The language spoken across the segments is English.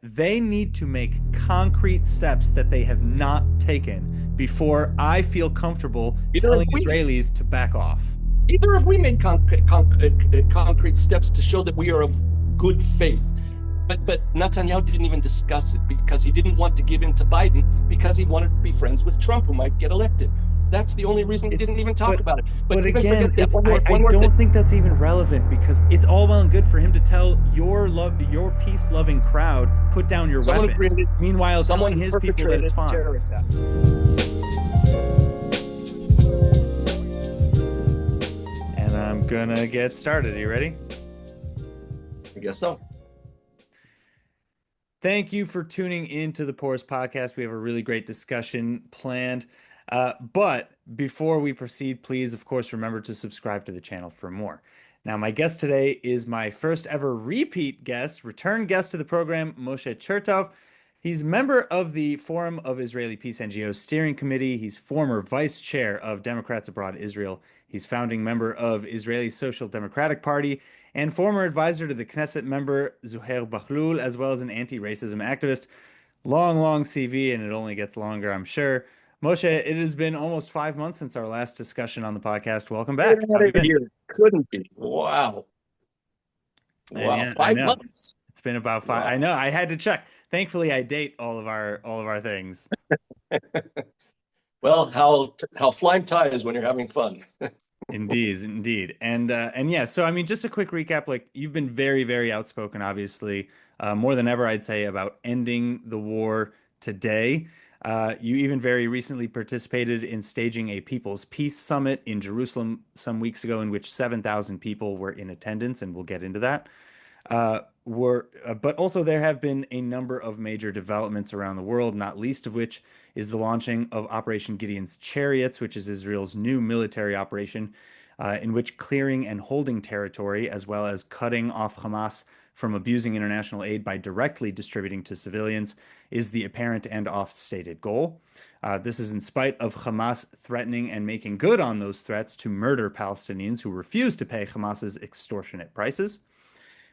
that they need to make concrete steps that they have not taken before I feel comfortable Either have telling we. Israelis to back off. Either have we made concrete steps to show that we are of good faith. But Netanyahu didn't even discuss it because he didn't want to give in to Biden because he wanted to be friends with Trump, who might get elected. That's the only reason we didn't even talk about it. But even again, forget that. it's I One more don't thing. think that's even relevant because it's all well and good for him to tell your peace-loving crowd, put down your Someone weapons. created, Meanwhile, someone telling his people that perpetrated it's a fine. terror attack. And I'm gonna get started. Are you ready? I guess so. Thank you for tuning in to the Poris podcast. We have a really great discussion planned. But before we proceed, please, of course, remember to subscribe to the channel for more. Now, my guest today is my first ever repeat guest, return guest to the program, Moshe Chertoff. He's member of the Forum of Israeli Peace NGOs Steering Committee. He's former vice chair of Democrats Abroad Israel. He's founding member of Israeli Social Democratic Party and former advisor to the Knesset member Zuhair Bahlul, as well as an anti-racism activist. Long, long CV, and it only gets longer, I'm sure. Moshe, it has been almost 5 months since our last discussion on the podcast. Welcome Get back. How out have of you been? here. Couldn't be. Wow. And Wow. yeah, I Five know. months. It's been about five. I Wow. know. I had to check. Thankfully, I date all of our things. Well, how flying ties when you're having fun. Indeed, indeed. And yeah, so I mean, just a quick recap, like you've been very, very outspoken, obviously, more than ever, I'd say, about ending the war today. You even very recently participated in staging a People's Peace Summit in Jerusalem some weeks ago, in which 7,000 people were in attendance, and we'll get into that. But also there have been a number of major developments around the world, not least of which is the launching of Operation Gideon's Chariots, which is Israel's new military operation, in which clearing and holding territory, as well as cutting off Hamas from abusing international aid by directly distributing to civilians, is the apparent and oft-stated goal. This is in spite of Hamas threatening and making good on those threats to murder Palestinians who refuse to pay Hamas's extortionate prices.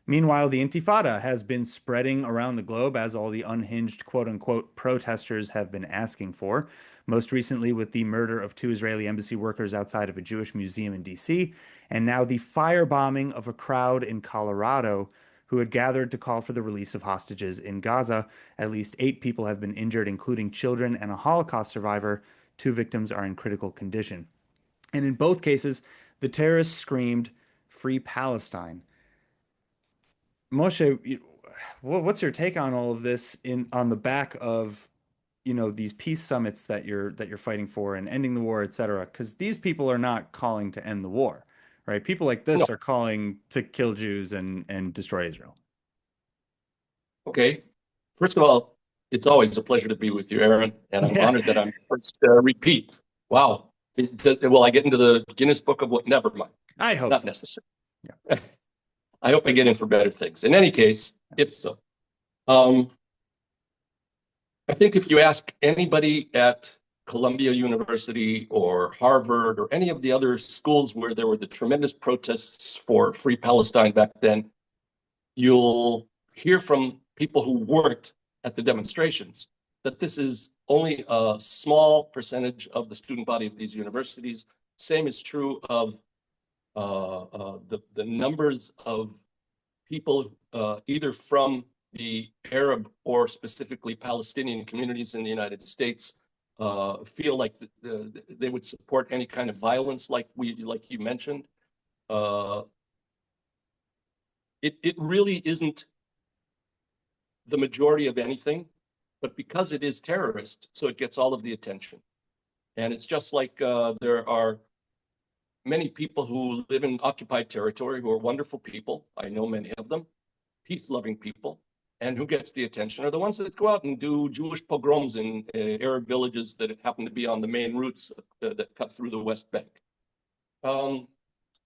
Meanwhile, the Intifada has been spreading around the globe as all the unhinged quote unquote protesters have been asking for. Most recently, with the murder of two Israeli embassy workers outside of a Jewish museum in DC, and now the firebombing of a crowd in Colorado who had gathered to call for the release of hostages in Gaza. At least 8 people have been injured, including children and a Holocaust survivor. 2 victims are in critical condition. And in both cases, the terrorists screamed, "Free Palestine." Moshe, what's your take on all of this in on the back of, these peace summits that you're fighting for and ending the war, et cetera? Because these people are not calling to end the war, right? People like No. this are calling to kill Jews and destroy Israel. Okay. First of all, it's always a pleasure to be with you, Aaron, and I'm Yeah, honored that I'm first repeat. Wow. Will I get into the Guinness Book of what? Never mind. I hope Not so. necessary. Yeah. I hope I get in for better things. In any case, if so, um, I think if you ask anybody at Columbia University or Harvard or any of the other schools where there were the tremendous protests for Free Palestine back then, you'll hear from people who weren't at the demonstrations that this is only a small percentage of the student body of these universities. Same is true of the numbers of people either from the Arab or specifically Palestinian communities in the United States feel like they would support any kind of violence like you mentioned. It really isn't the majority of anything, but because it is terrorist, so it gets all of the attention. And it's just like there are many people who live in occupied territory who are wonderful people. I know many of them, peace-loving people. And who gets the attention are the ones that go out and do Jewish pogroms in Arab villages that happen to be on the main routes that cut through the West Bank. And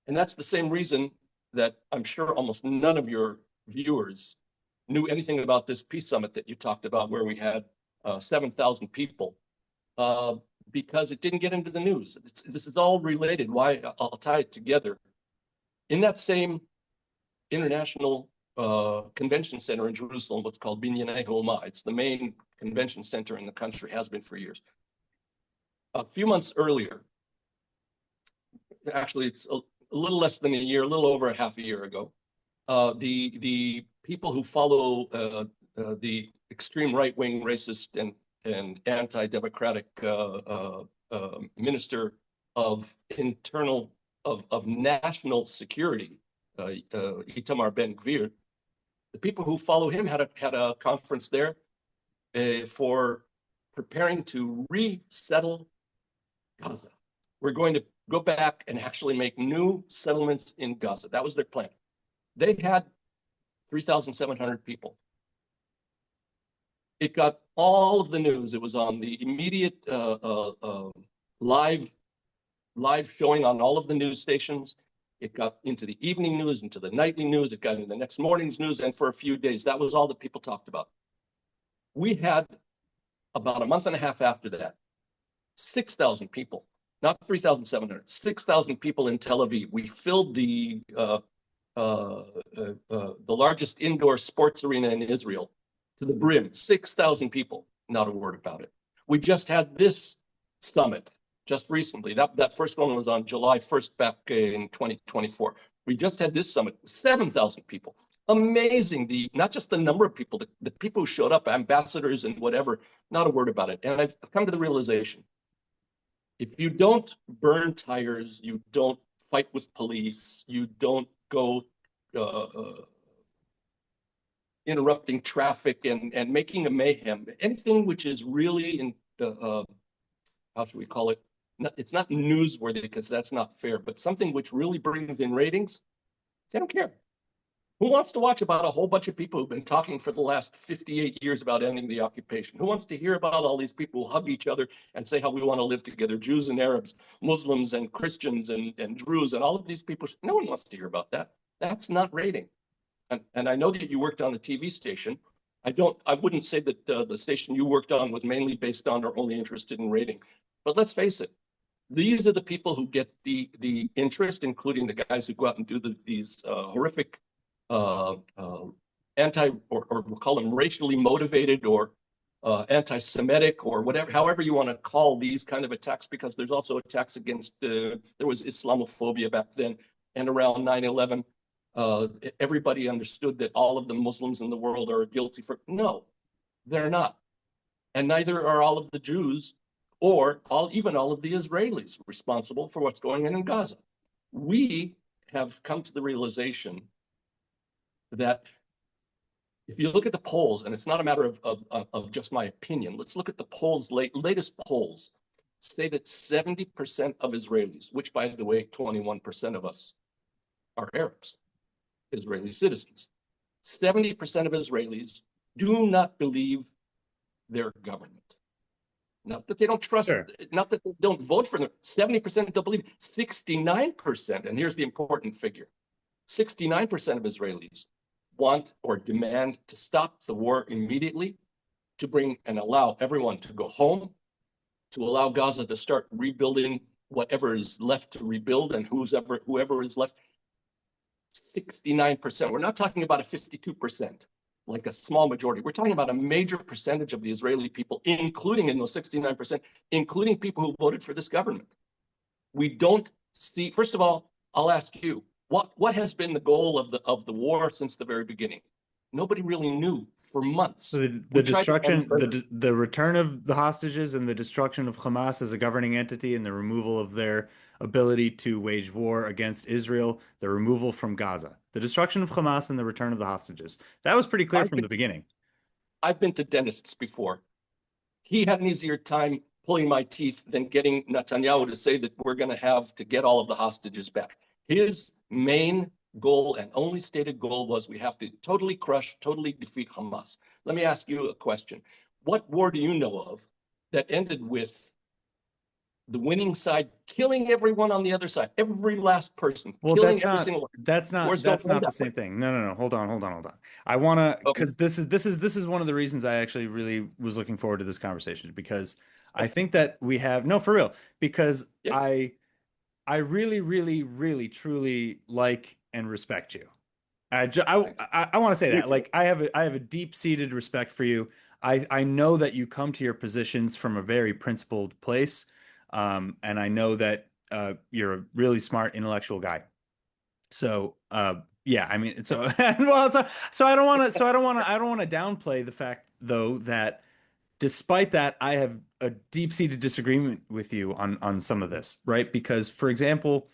that's the same reason that I'm sure almost none of your viewers knew anything about this peace summit that you talked about, where we had 7,000 people, because it didn't get into the news. This is all related. Why? I'll tie it together. In that same international convention center in Jerusalem, what's called Binyanei Homa. It's the main convention center in the country, has been for years. A few months earlier, actually it's a little less than a year, a little over a half a year ago, the people who follow the extreme right-wing racist and anti-democratic minister of national security, Itamar Ben-Gvir, the people who follow him had a conference there for preparing to resettle Gaza. We're going to go back and actually make new settlements in Gaza. That was their plan. They had 3,700 people. It got all of the news. It was on the immediate live showing on all of the news stations. It got into the evening news, into the nightly news. It got into the next morning's news. And for a few days, that was all that people talked about. We had, about a month and a half after that, 6,000 people, not 3,700, 6,000 people in Tel Aviv. We filled the largest indoor sports arena in Israel to the brim, 6,000 people, not a word about it. We just had this summit just recently. That first one was on July 1st back in 2024. We just had this summit, 7,000 people. Amazing, not just the number of people, the people who showed up, ambassadors and whatever, not a word about it. And I've come to the realization, if you don't burn tires, you don't fight with police, you don't go interrupting traffic and making a mayhem, anything which is really, how should we call it? It's not newsworthy because that's not fair, but something which really brings in ratings, they don't care. Who wants to watch about a whole bunch of people who've been talking for the last 58 years about ending the occupation? Who wants to hear about all these people who hug each other and say how we want to live together, Jews and Arabs, Muslims and Christians and Druze and all of these people? No one wants to hear about that. That's not rating. And I know that you worked on a TV station. I wouldn't say that the station you worked on was mainly based on or only interested in rating. But let's face it, these are the people who get the interest, including the guys who go out and do these horrific anti, or we'll call them racially motivated or anti-Semitic or whatever, however you want to call these kind of attacks, because there's also attacks against, there was Islamophobia back then, and around 9/11, everybody understood that all of the Muslims in the world are guilty for, no, they're not. And neither are all of the Jews or even all of the Israelis responsible for what's going on in Gaza. We have come to the realization that if you look at the polls, and it's not a matter of just my opinion, let's look at the polls, latest polls say that 70% of Israelis, which by the way, 21% of us are Arabs, Israeli citizens, 70% of Israelis do not believe their government. Not that they don't trust, Sure. not that they don't vote for them. 70% don't believe. 69%, and here's the important figure, 69% of Israelis want or demand to stop the war immediately, to bring and allow everyone to go home, to allow Gaza to start rebuilding whatever is left to rebuild and whoever is left. 69%. We're not talking about a 52%, like a small majority. We're talking about a major percentage of the Israeli people, including in those 69%, including people who voted for this government. We don't see, first of all, I'll ask you, what has been the goal of the war since the very beginning? Nobody really knew for months. So the destruction, the return of the hostages and the destruction of Hamas as a governing entity and the removal of their ability to wage war against Israel, the removal from Gaza, the destruction of Hamas and the return of the hostages. That was pretty clear from the beginning. I've been to dentists before. He had an easier time pulling my teeth than getting Netanyahu to say that we're going to have to get all of the hostages back. His main goal and only stated goal was we have to totally crush, totally defeat Hamas. Let me ask you a question. What war do you know of that ended with the winning side killing everyone on the other side, every last person, Well, killing every single one? that's not the same thing. No. Hold on. I want to, Okay. because this is one of the reasons I actually really was looking forward to this conversation, because I think that we have, no, for real, because Yeah. I really, really, really, truly like and respect you. I want to say Me that, too. like, I have a deep-seated respect for you. I know that you come to your positions from a very principled place, and I know that you're a really smart intellectual guy. So, yeah, I mean, so well, so I don't want to, I don't want to downplay the fact though that despite that, I have a deep-seated disagreement with you on some of this, right? Because, for example,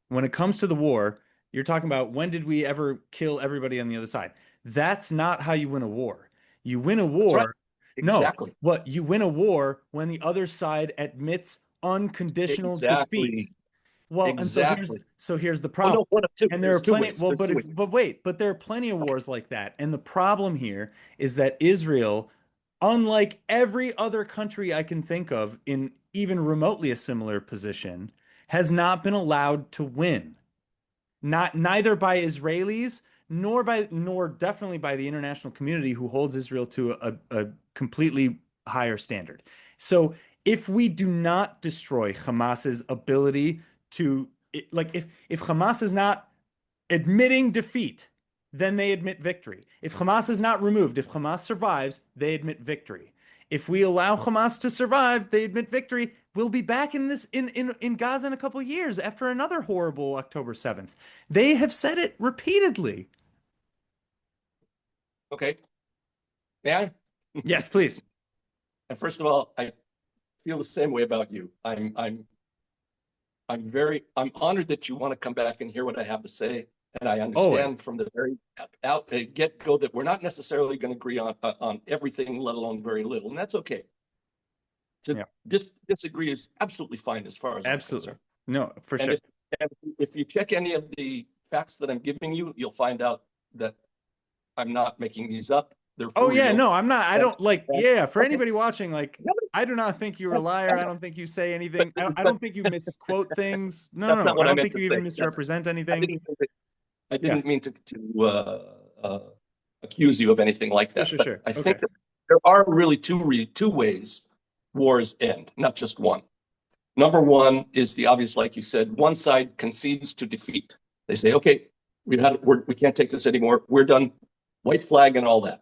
when it comes to the war, you're talking about when did we ever kill everybody on the other side? That's not how you win a war. You win a That's right. war. No, Exactly. what you win a war when the other side admits unconditional defeat. Exactly. Well, and Exactly. so here's the Well, problem. no, one of two. And there are There's two plenty, ways. well, There's two ways. but there are plenty of Okay. wars like that. And the problem here is that Israel, unlike every other country I can think of in even remotely a similar position, has not been allowed to win. Not neither by Israelis nor definitely by the international community who holds Israel to a completely higher standard. So if we do not destroy Hamas's ability to like if Hamas is not admitting defeat, then they admit victory. If Hamas is not removed, if Hamas survives, they admit victory. If we allow Hamas to survive, they admit victory. We'll be back in this in Gaza in a couple of years after another horrible October 7th. They have said it repeatedly. Okay. May I? Yes, please. And first of all, I feel the same way about you. I'm honored that you want to come back and hear what I have to say. And I understand Always. from the very get go that we're not necessarily going to agree on everything, let alone very little. And that's okay. To Yeah, disagree is absolutely fine as far as I'm absolutely. concerned. No, for And sure. if you check any of the facts that I'm giving you, you'll find out that I'm not making these up. They're Oh for yeah, real. no, I'm not. I And, don't like. and Yeah, for okay, anybody watching, like, no, I do not think you're a liar. I I know, don't think you say but, anything. I but don't think you misquote things. No, that's no, no. not I what I don't meant think to you even say. misrepresent I anything. didn't I Yeah, didn't mean to accuse you of anything like sure, that, sure, but sure. I Okay. think that there are really two ways wars end, not just one. Number one is the obvious, like you said, one side concedes to defeat. They say, okay, we can't take this anymore. We're done. White flag and all that.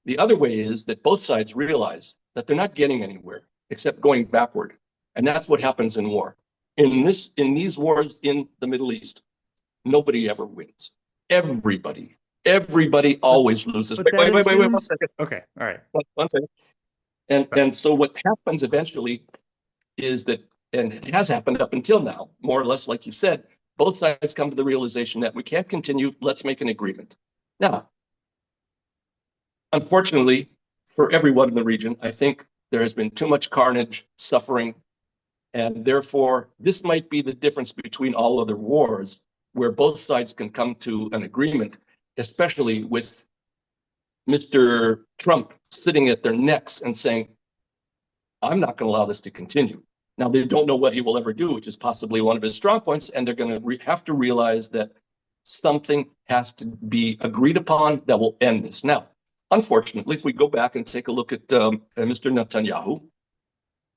The other way is that both sides realize that they're not getting anywhere except going backward. And that's what happens in war. In these wars in the Middle East, nobody ever wins. Everybody But always loses. but that Wait, one assumes. second. Okay. All right. One second. And so what happens eventually is that, and it has happened up until now, more or less, like you said, both sides come to the realization that we can't continue. Let's make an agreement. Now, unfortunately, for everyone in the region, I think there has been too much carnage, suffering, and therefore this might be the difference between all other wars, where both sides can come to an agreement, especially with Mr. Trump sitting at their necks and saying, I'm not going to allow this to continue. Now, they don't know what he will ever do, which is possibly one of his strong points, and they're going to have to realize that something has to be agreed upon that will end this. Now, unfortunately, if we go back and take a look at Mr. Netanyahu,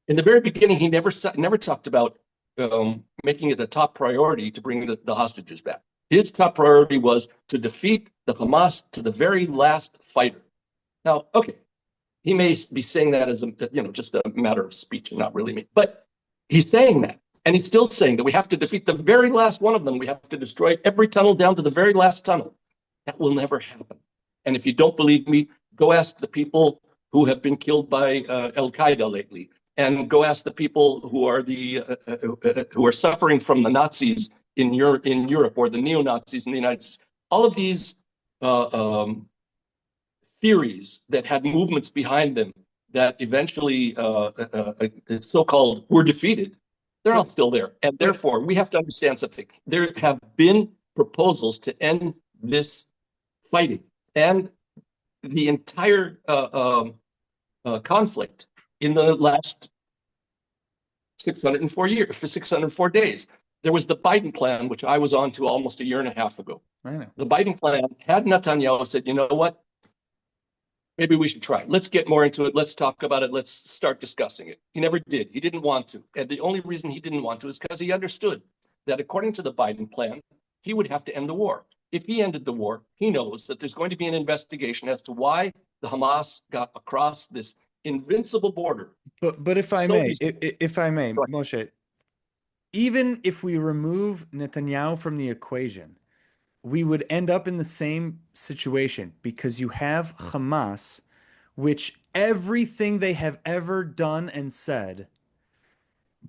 in the very beginning, he never talked about making it a top priority to bring the hostages back. His top priority was to defeat the Hamas to the very last fighter. Now, okay, he may be saying that as just a matter of speech and not really me, but he's saying that, and he's still saying that we have to defeat the very last one of them. We have to destroy every tunnel down to the very last tunnel. That will never happen. And if you don't believe me, go ask the people who have been killed by Al Qaeda lately, and go ask the people who are who are suffering from the Nazis in Europe or the neo Nazis in the United States. All of these uh, um, theories that had movements behind them that eventually so-called were defeated, they're all But still there. And but therefore, we have to understand something. There have been proposals to end this fighting and the entire conflict in the last 604 days. There was the Biden plan, which I was on to almost a year and a half ago. I know. The Biden plan had Netanyahu said, you know what? Maybe we should try. Let's get more into it. Let's talk about it. Let's start discussing it. He never did. He didn't want to. And the only reason he didn't want to is because he understood that according to the Biden plan, he would have to end the war. if he ended the war, he knows that there's going to be an investigation as to why the Hamas got across this invincible border. But if I So may, easily. if I may, Moshe, even if we remove Netanyahu from the equation, we would end up in the same situation because you have Hamas, which everything they have ever done and said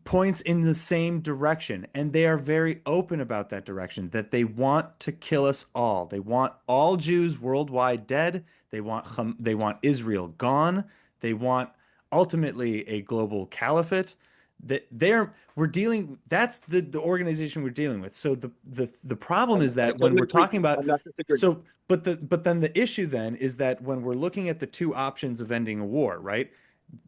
points in the same direction, and they are very open about that direction, that they want to kill us all. They want all Jews worldwide dead. They want Israel gone. They want ultimately a global caliphate. That they're we're dealing that's the organization we're dealing with. So the problem is I that when totally we're agree. talking about I'm not disagreeing. so but then the issue then is that when we're looking at the two options of ending a war, right?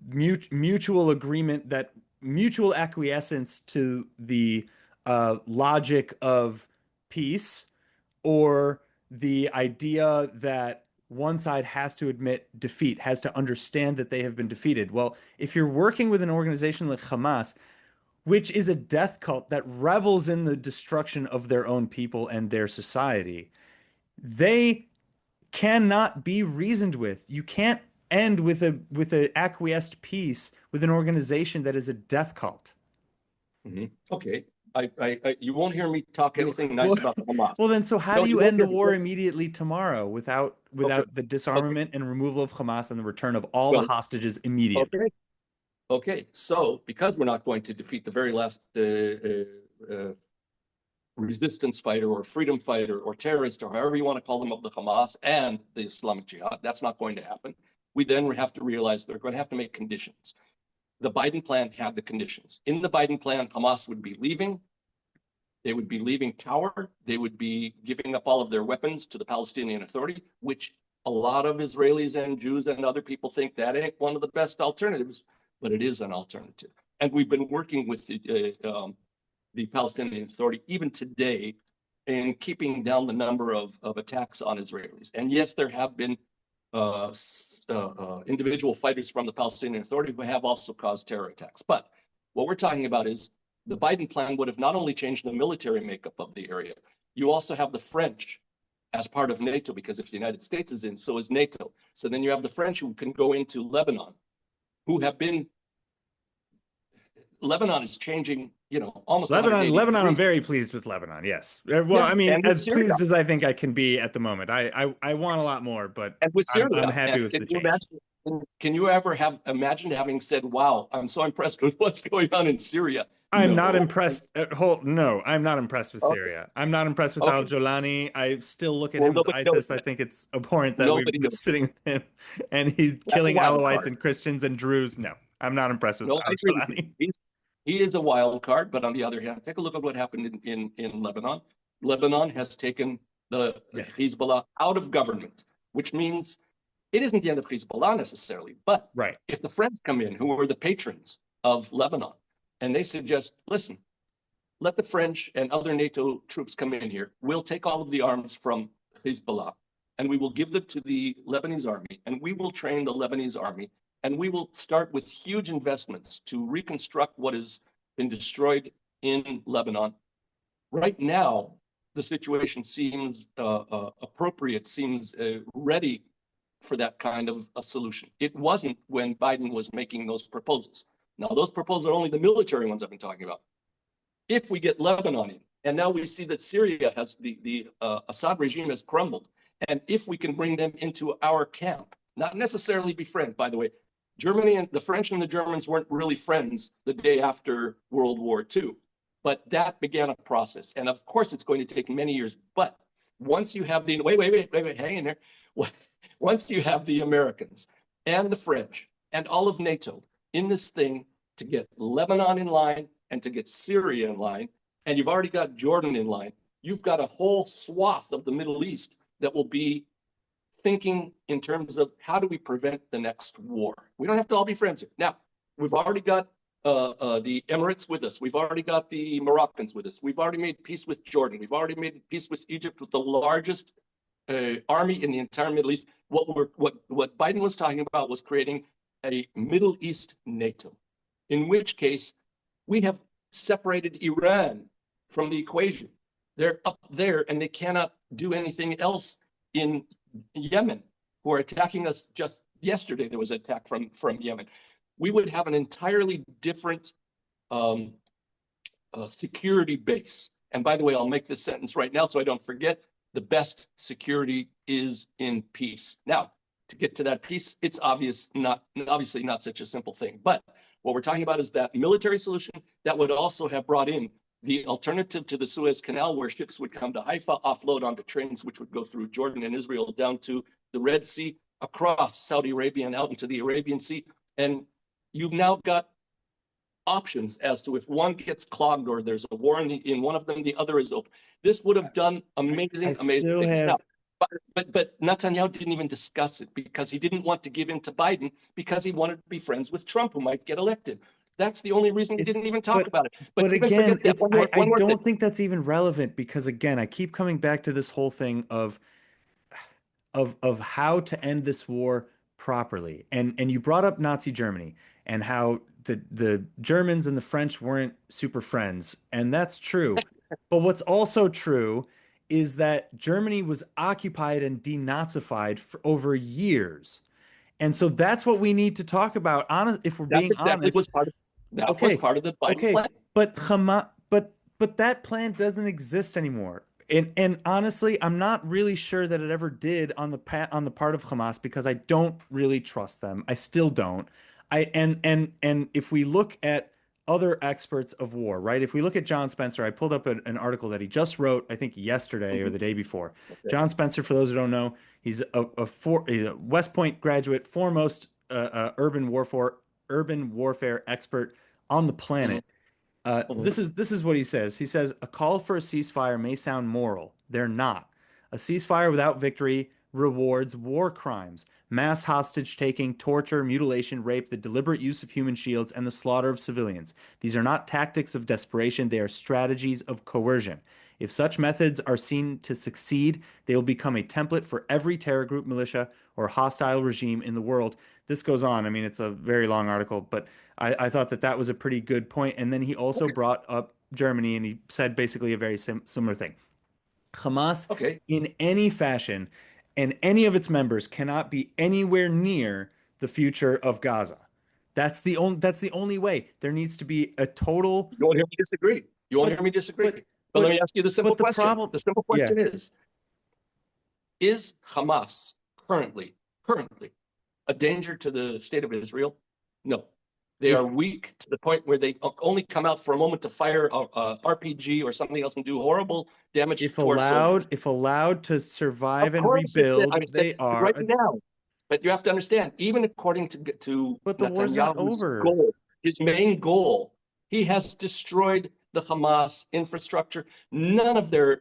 Mutual agreement, that mutual acquiescence to the logic of peace, or the idea that one side has to admit defeat, has to understand that they have been defeated. Well, if you're working with an organization like Hamas, which is a death cult that revels in the destruction of their own people and their society, they cannot be reasoned with. You can't end with a acquiesced peace with an organization that is a death cult. Okay. You won't hear me talk anything Well, nice about the Hamas. well then, so how No, do you you won't end the hear me. war immediately tomorrow Okay. without the Okay. disarmament and removal of Hamas and the return of all the Well, hostages immediately? okay. Okay. So, because we're not going to defeat the very last resistance fighter or freedom fighter or terrorist or however you want to call them of the Hamas and the Islamic Jihad, that's not going to happen. We then have to realize they're going to have to make conditions. The Biden plan had the conditions. In the Biden plan, Hamas would be leaving. They would be leaving power. They would be giving up all of their weapons to the Palestinian Authority, which a lot of Israelis and Jews and other people think that ain't one of the best alternatives, but it is an alternative. And we've been working with the Palestinian Authority even today in keeping down the number of attacks on Israelis. And yes, there have been individual fighters from the Palestinian Authority who have also caused terror attacks. But what we're talking about is the Biden plan would have not only changed the military makeup of the area, you also have the French as part of NATO, because if the United States is in, so is NATO. So then you have the French who can go into Lebanon, who have been, Lebanon is changing, almost Lebanon, 180 Lebanon, I'm degrees. very pleased with Lebanon. Yes. Well, I Yes, mean, and with as Syria, pleased as I think I can be at the moment. I want a lot more, but and with I'm Syria. happy And with can the you change. imagine? Can you ever have imagined having said, "Wow, I'm so impressed with what's going on in Syria"? I'm not No. impressed at whole. No, I'm not impressed with Okay. Syria. I'm not impressed with Al Okay. Jolani. I still look at Well, him as nobody knows ISIS. I that. think it's abhorrent that we're Nobody knows that. sitting with him and he's That's a killing wild Alawites card. and Christians and Druze. No, I'm not impressed with No, I Al agree with you. Jolani. He is a wild card, but on the other hand, take a look at what happened in Lebanon. Lebanon has taken the Yeah, Hezbollah out of government, which means it isn't the end of Hezbollah necessarily. But right. if the French come in, who are the patrons of Lebanon, and they suggest, listen, let the French and other NATO troops come in here. We'll take all of the arms from Hezbollah and we will give them to the Lebanese army, and we will train the Lebanese army, and we will start with huge investments to reconstruct what has been destroyed in Lebanon. Right now, the situation seems appropriate, seems ready for that kind of a solution. It wasn't when Biden was making those proposals. Now, those proposals are only the military ones I've been talking about. If we get Lebanon in, and now we see that Syria has the Assad regime has crumbled, and if we can bring them into our camp, not necessarily be friends, by the way, Germany and the French and the Germans weren't really friends the day after World War II, but that began a process. And of course, it's going to take many years. But once you have the, wait, hang in there. Once you have the Americans and the French and all of NATO in this thing to get Lebanon in line and to get Syria in line, and you've already got Jordan in line, you've got a whole swath of the Middle East that will be thinking in terms of how do we prevent the next war. We don't have to all be friends here. Now, we've already got the Emirates with us. We've already got the Moroccans with us. We've already made peace with Jordan. We've already made peace with Egypt, with the largest army in the entire Middle East. What Biden was talking about was creating a Middle East NATO, in which case we have separated Iran from the equation. They're up there and they cannot do anything else in Yemen, who are attacking us. Just yesterday, there was an attack from Yemen. We would have an entirely different um, security base. And by the way, I'll make this sentence right now so I don't forget. The best security is in peace. Now, to get to that peace, it's obviously not such a simple thing. But what we're talking about is that military solution that would also have brought in the alternative to the Suez Canal, where ships would come to Haifa, offload onto trains, which would go through Jordan and Israel down to the Red Sea, across Saudi Arabia and out into the Arabian Sea. And you've now got options as to if one gets clogged or there's a war in one of them, the other is open. This would have done amazing things. Now, but Netanyahu didn't even discuss it because he didn't want to give in to Biden because he wanted to be friends with Trump, who might get elected. That's the only reason he didn't even talk about it. But again, I don't think that's even relevant because again, I keep coming back to this whole thing of how to end this war properly. And you brought up Nazi Germany and how the Germans and the French weren't super friends, and that's true. But what's also true is that Germany was occupied and denazified for over years. And so that's what we need to talk about. If we're being honest, was part of the Biden plan. But Hamas, but that plan doesn't exist anymore. And honestly, I'm not really sure that it ever did on the part of Hamas because I don't really trust them. I still don't. And if we look at other experts of war, right? If we look at John Spencer, I pulled up an article that he just wrote, I think yesterday or the day before. Okay. John Spencer, for those who don't know, he's a West Point graduate, foremost urban warfare expert on the planet. This is what he says. He says, a call for a ceasefire may sound moral. They're not. A ceasefire without victory rewards war crimes, mass hostage taking, torture, mutilation, rape, the deliberate use of human shields, and the slaughter of civilians. These are not tactics of desperation. They are strategies of coercion. If such methods are seen to succeed, they will become a template for every terror group, militia, or hostile regime in the world. This goes on. I mean, it's a very long article, but I thought that was a pretty good point. And then he also brought up Germany, and he said basically a very similar thing. Hamas, in any fashion, and any of its members cannot be anywhere near the future of Gaza. That's the only way. There needs to be a total. You won't hear me disagree. But let me ask you the simple question. The simple question is Hamas currently a danger to the state of Israel? No. They are weak to the point where they only come out for a moment to fire a RPG or something else and do horrible damage to our soldiers. If allowed to survive and rebuild, they are right now. But you have to understand, even according to Netanyahu's goal, his main goal, he has destroyed the Hamas infrastructure. None of their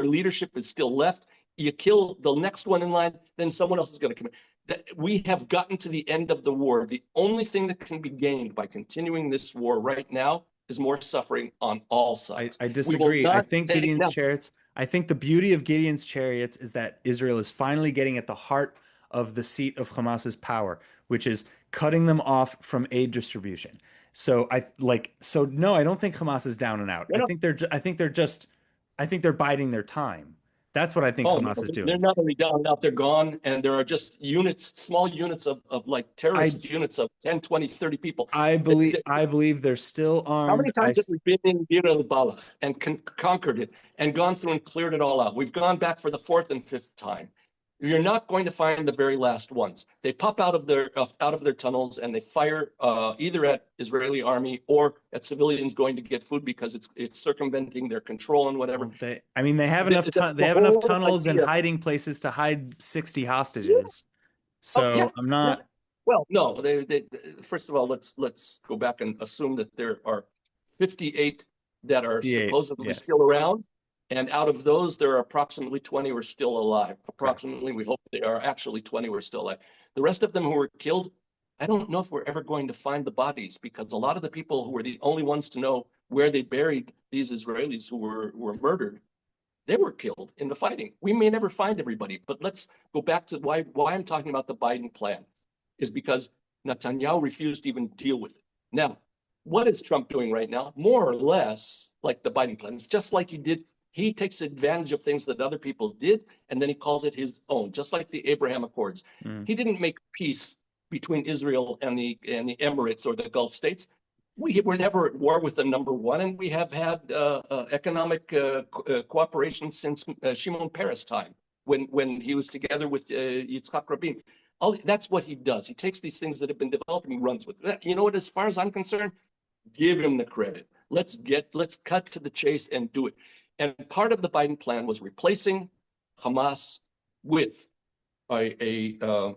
leadership is still left. You kill the next one in line, then someone else is going to come in. That we have gotten to the end of the war. The only thing that can be gained by continuing this war right now is more suffering on all sides. I disagree. I think Gideon's chariots. I think the beauty of Gideon's chariots is that Israel is finally getting at the heart of the seat of Hamas's power, which is cutting them off from aid distribution. So no, I don't think Hamas is down and out. I think they're biding their time. That's what I think Hamas is doing. They're not only down and out, they're gone. And there are just small units of like terrorist units of 10, 20, 30 people. I believe they're still armed. How many times have we been in Bir al-Balah and conquered it and gone through and cleared it all out? We've gone back for the fourth and fifth time. You're not going to find the very last ones. They pop out of their tunnels and they fire either at Israeli army or at civilians going to get food because it's circumventing their control and whatever. They have enough tunnels and hiding places to hide 60 hostages. So I'm not. Well, no. They first of all, let's go back and assume that there are 58 that are supposedly still around. And out of those, there are approximately 20 who are still alive. Approximately, we hope they are actually 20 who are still alive. The rest of them who were killed, I don't know if we're ever going to find the bodies because a lot of the people who were the only ones to know where they buried these Israelis who were murdered, they were killed in the fighting. We may never find everybody, but let's go back to why I'm talking about the Biden plan is because Netanyahu refused to even deal with it. Now, What is Trump doing right now? More or less like the Biden plan. It's just like he did. He takes advantage of things that other people did, and then he calls it his own, just like the Abraham Accords. Mm. He didn't make peace between Israel and the Emirates or the Gulf states. We were never at war with them, number one, and we have had economic cooperation since Shimon Peres' time, when he was together with Yitzhak Rabin. That's what he does. He takes these things that have been developed and he runs with it. You know what? As far as I'm concerned, give him the credit. Let's cut to the chase and do it. And part of the Biden plan was replacing Hamas with a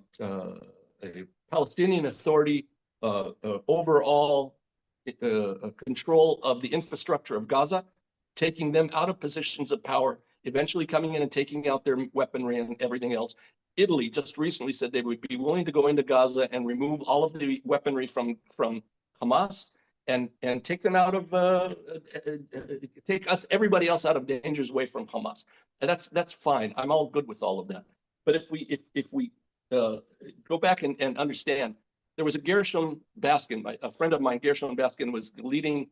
Palestinian Authority overall control of the infrastructure of Gaza, taking them out of positions of power, eventually coming in and taking out their weaponry and everything else. Italy just recently said they would be willing to go into Gaza and remove all of the weaponry from Hamas and take them out of take everybody else out of danger's way from Hamas. And that's fine. I'm all good with all of that. But if we go back and understand, there was a Gershon Baskin, a friend of mine. Gershon Baskin was the leading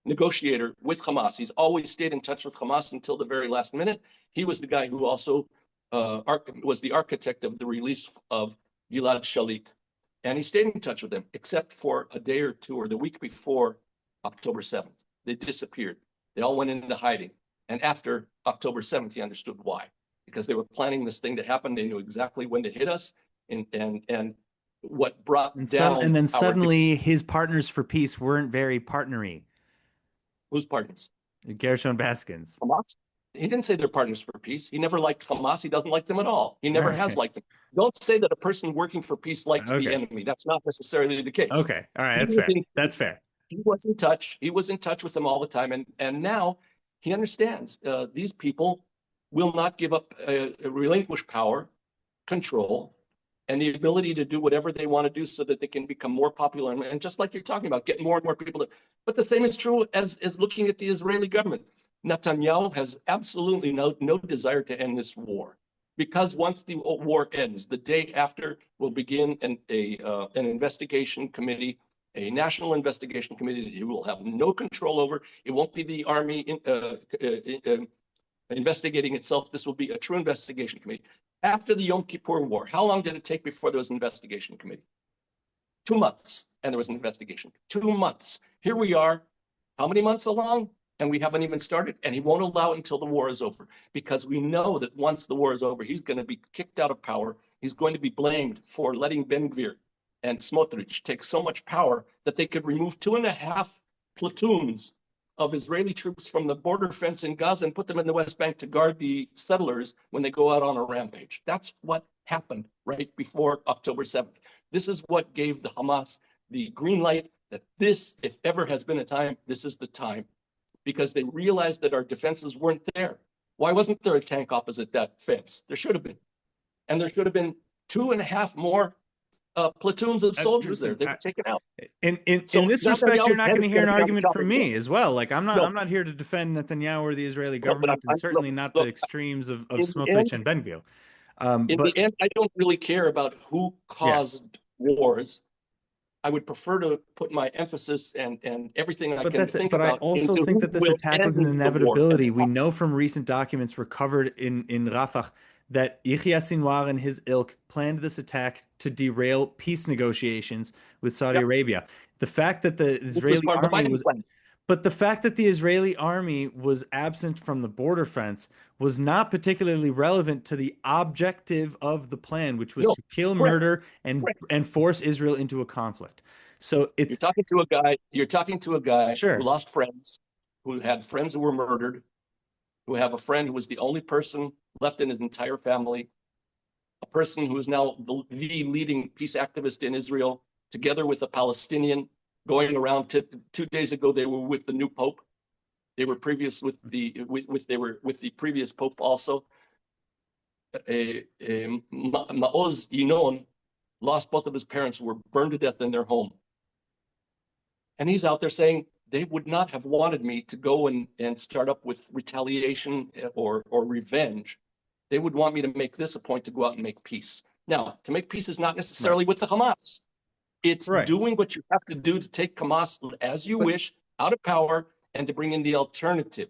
negotiator with Hamas. He's always stayed in touch with Hamas until the very last minute. He was the guy who also was the architect of the release of Gilad Shalit. And he stayed in touch with them, except for a day or two or the week before October 7th. They disappeared. They all went into hiding. And after October 7th, he understood why. Because they were planning this thing to happen. They knew exactly when to hit us. And what brought down and then suddenly his partners for peace weren't very partnery. Whose partners? Gershon Baskin's. Hamas? He didn't say they're partners for peace. He never liked Hamas. He doesn't like them at all. He never has liked them. Don't say that a person working for peace likes the enemy. That's not necessarily the case. Okay. All right. That's fair. That's fair. He was in touch. He was in touch with them all the time. And now he understands these people will not give up, relinquish power, control, and the ability to do whatever they want to do so that they can become more popular. And just like you're talking about, get more and more people to, but the same is true as looking at the Israeli government. Netanyahu has absolutely no desire to end this war, because once the war ends, the day after will begin an investigation committee, a national investigation committee that he will have no control over. It won't be the army investigating itself. This will be a true investigation committee. After the Yom Kippur War, how long did it take before there was an investigation committee? 2 months, and there was an investigation. 2 months. Here we are, how many months along? And we haven't even started, and he won't allow it until the war is over, because we know that once the war is over, he's going to be kicked out of power. He's going to be blamed for letting Ben Gvir and Smotrich take so much power that they could remove 2.5 platoons of Israeli troops from the border fence in Gaza and put them in the West Bank to guard the settlers when they go out on a rampage. That's what happened right before October 7th. This is what gave the Hamas the green light that this, if ever has been a time, this is the time, because they realized that our defenses weren't there. Why wasn't there a tank opposite that fence? There should have been. And there should have been 2.5 more platoons of soldiers there. They were taken out. In this respect, you're not going to hear an argument from me as well. Like I'm not here to defend Netanyahu or the Israeli government, and certainly not the extremes of Smotrich and Ben Gvir. In the end, I don't really care about who caused wars. I would prefer to put my emphasis and everything I can think about. But I also think that this attack was an inevitability. We know from recent documents recovered in Rafah that Yahya Sinwar and his ilk planned this attack to derail peace negotiations with Saudi Arabia. The fact that the Israeli army was, but the fact that the Israeli army was absent from the border fence was not particularly relevant to the objective of the plan, which was to kill, murder, and force Israel into a conflict. So it's you're talking to a guy Sure. who lost friends, who had friends who were murdered, who have a friend who was the only person left in his entire family, a person who is now the leading peace activist in Israel, together with a Palestinian, going around 2 days ago. They were with the new Pope. They were previous with the previous Pope also. Maoz Yinon lost both of his parents, who were burned to death in their home. And he's out there saying, they would not have wanted me to go and start up with retaliation or revenge. They would want me to make this a point to go out and make peace. Now, to make peace is not necessarily with the Hamas. It's Right. doing what you have to do to take Hamas as you But wish out of power and to bring in the alternative.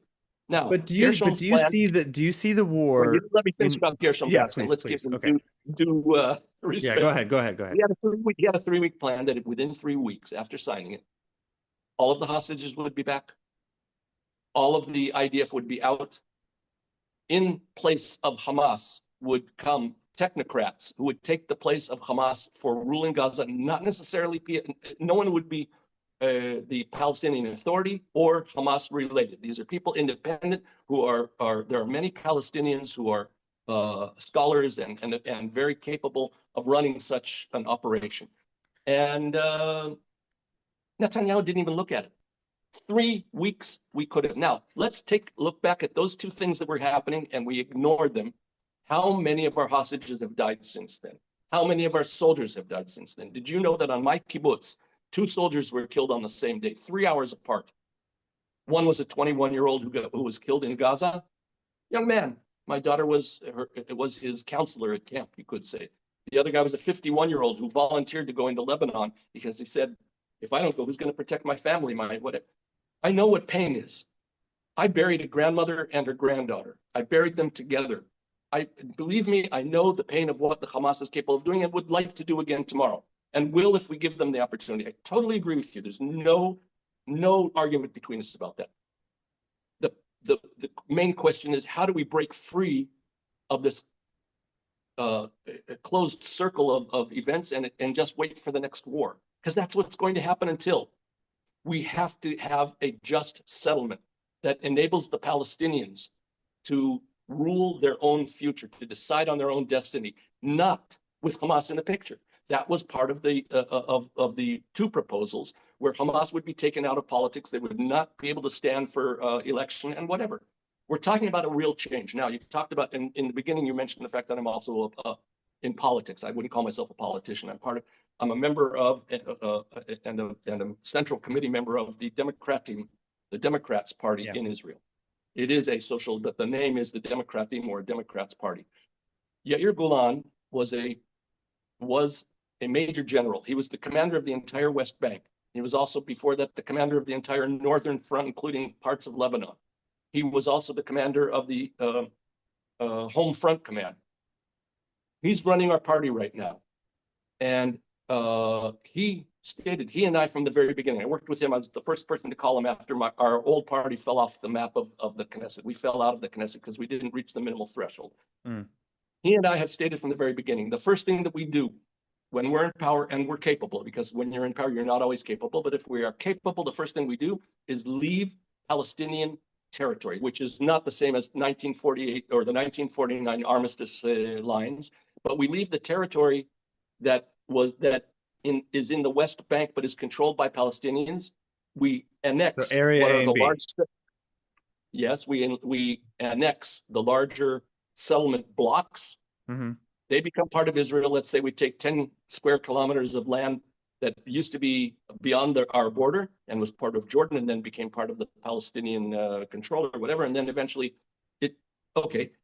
Now, but Gershom's plan. do you see the Well, you war let me finish in about Gershom yeah, last, and please, let's give please. him Okay. due Yeah, go respect. ahead. Go ahead. Go ahead. He had a 3-week plan that within 3 weeks after signing it, all of the hostages would be back. All of the IDF would be out. In place of Hamas would come technocrats who would take the place of Hamas for ruling Gaza, not necessarily, no one would be the Palestinian Authority or Hamas related. These are people independent who there are many Palestinians who are scholars and very capable of running such an operation. And Netanyahu didn't even look at it. 3 weeks we could have. Now, let's look back at those two things that were happening and we ignored them. How many of our hostages have died since then? How many of our soldiers have died since then? Did you know that on my kibbutz, 2 soldiers were killed on the same day, 3 hours apart? One was a 21-year-old who was killed in Gaza. Young man. My daughter was his counselor at camp, you could say. The other guy was a 51-year-old who volunteered to go into Lebanon because he said, if I don't go, who's going to protect my family? I know what pain is. I buried a grandmother and her granddaughter. I buried them together. Believe me, I know the pain of what the Hamas is capable of doing and would like to do again tomorrow, and will if we give them the opportunity. I totally agree with you. There's no argument between us about that. The main question is, how do we break free of this closed circle of events and just wait for the next war? Because that's what's going to happen until we have to have a just settlement that enables the Palestinians to rule their own future, to decide on their own destiny, not with Hamas in the picture. That was part of the 2 proposals where Hamas would be taken out of politics. They would not be able to stand for election and whatever. We're talking about a real change. Now, you talked about, in the beginning, you mentioned the fact that I'm also in politics. I wouldn't call myself a politician. I'm a member of and a central committee member of the Democrats Party Yeah. in Israel. It is a social, but the name is the Democratim or Democrats Party. Yair Golan was a major general. He was the commander of the entire West Bank. He was also, before that, the commander of the entire Northern Front, including parts of Lebanon. He was also the commander of the Home Front Command. He's running our party right now. And he stated, he and I from the very beginning, I worked with him. I was the first person to call him after our old party fell off the map of the Knesset. We fell out of the Knesset because we didn't reach the minimal threshold. He and I have stated from the very beginning, the first thing that we do when we're in power, and we're capable, because when you're in power, you're not always capable, but if we are capable, the first thing we do is leave Palestinian territory, which is not the same as 1948 or the 1949 armistice lines, but we leave the territory that is in the West Bank but is controlled by Palestinians. We annex Area what A are the and B. large. Yes, we annex the larger settlement blocks. Mm-hmm. They become part of Israel. Let's say we take 10 square kilometers of land that used to be beyond our border and was part of Jordan and then became part of the Palestinian control or whatever. And then eventually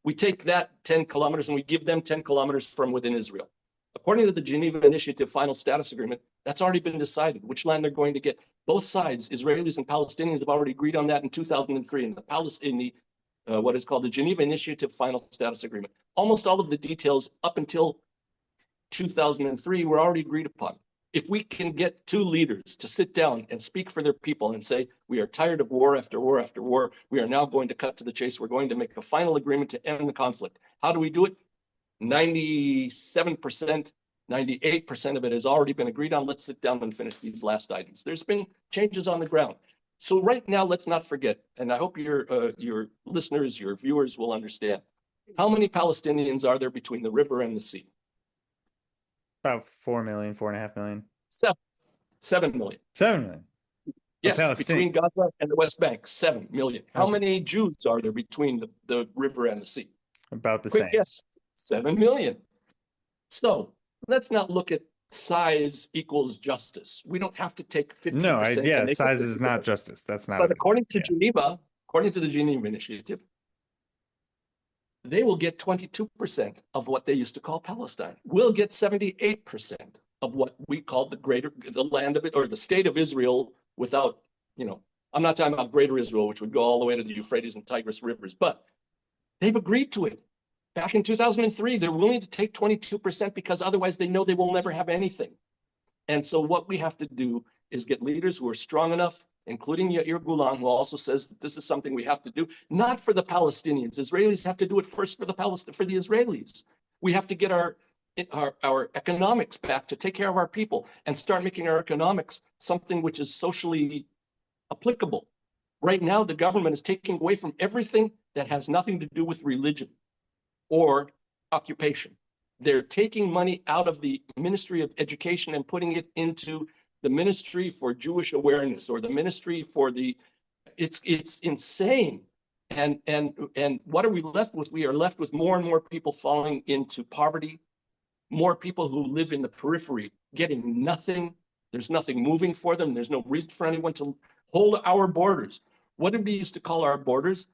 we take that 10 kilometers and we give them 10 kilometers from within Israel. According to the Geneva Initiative Final Status Agreement, that's already been decided, which land they're going to get. Both sides, Israelis and Palestinians, have already agreed on that in 2003 in the what is called the Geneva Initiative Final Status Agreement. Almost all of the details up until 2003 were already agreed upon. If we can get 2 leaders to sit down and speak for their people and say, we are tired of war after war after war, we are now going to cut to the chase, we're going to make a final agreement to end the conflict. How do we do it? 97%, 98% of it has already been agreed on. Let's sit down and finish these last items. There's been changes on the ground. So right now, let's not forget, and I hope your listeners, your viewers will understand, how many Palestinians are there between the river and the sea? About 4 million, 4.5 million. 7 million. 7 million. Yes, between Gaza and the West Bank, 7 million. How many Jews are there between the river and the sea? About the Quick same. guess, 7 million. So let's not look at size equals justice. We don't have to take 50%. No, size is not justice. That's not. But according to the Geneva Initiative, they will get 22% of what they used to call Palestine. We'll get 78% of what we call the land of it, or the state of Israel without, I'm not talking about greater Israel, which would go all the way to the Euphrates and Tigris rivers, but they've agreed to it. Back in 2003, they're willing to take 22% because otherwise they know they will never have anything. And so what we have to do is get leaders who are strong enough, including Yair Gulan, who also says that this is something we have to do, not for the Palestinians. Israelis have to do it first for the Israelis. We have to get our economics back to take care of our people and start making our economics something which is socially applicable. Right now, the government is taking away from everything that has nothing to do with religion or occupation. They're taking money out of the Ministry of Education and putting it into the Ministry for Jewish Awareness, or the Ministry for it's insane. And what are we left with? We are left with more and more people falling into poverty, more people who live in the periphery getting nothing. There's nothing moving for them. There's no reason for anyone to hold our borders. What did we used to call our borders?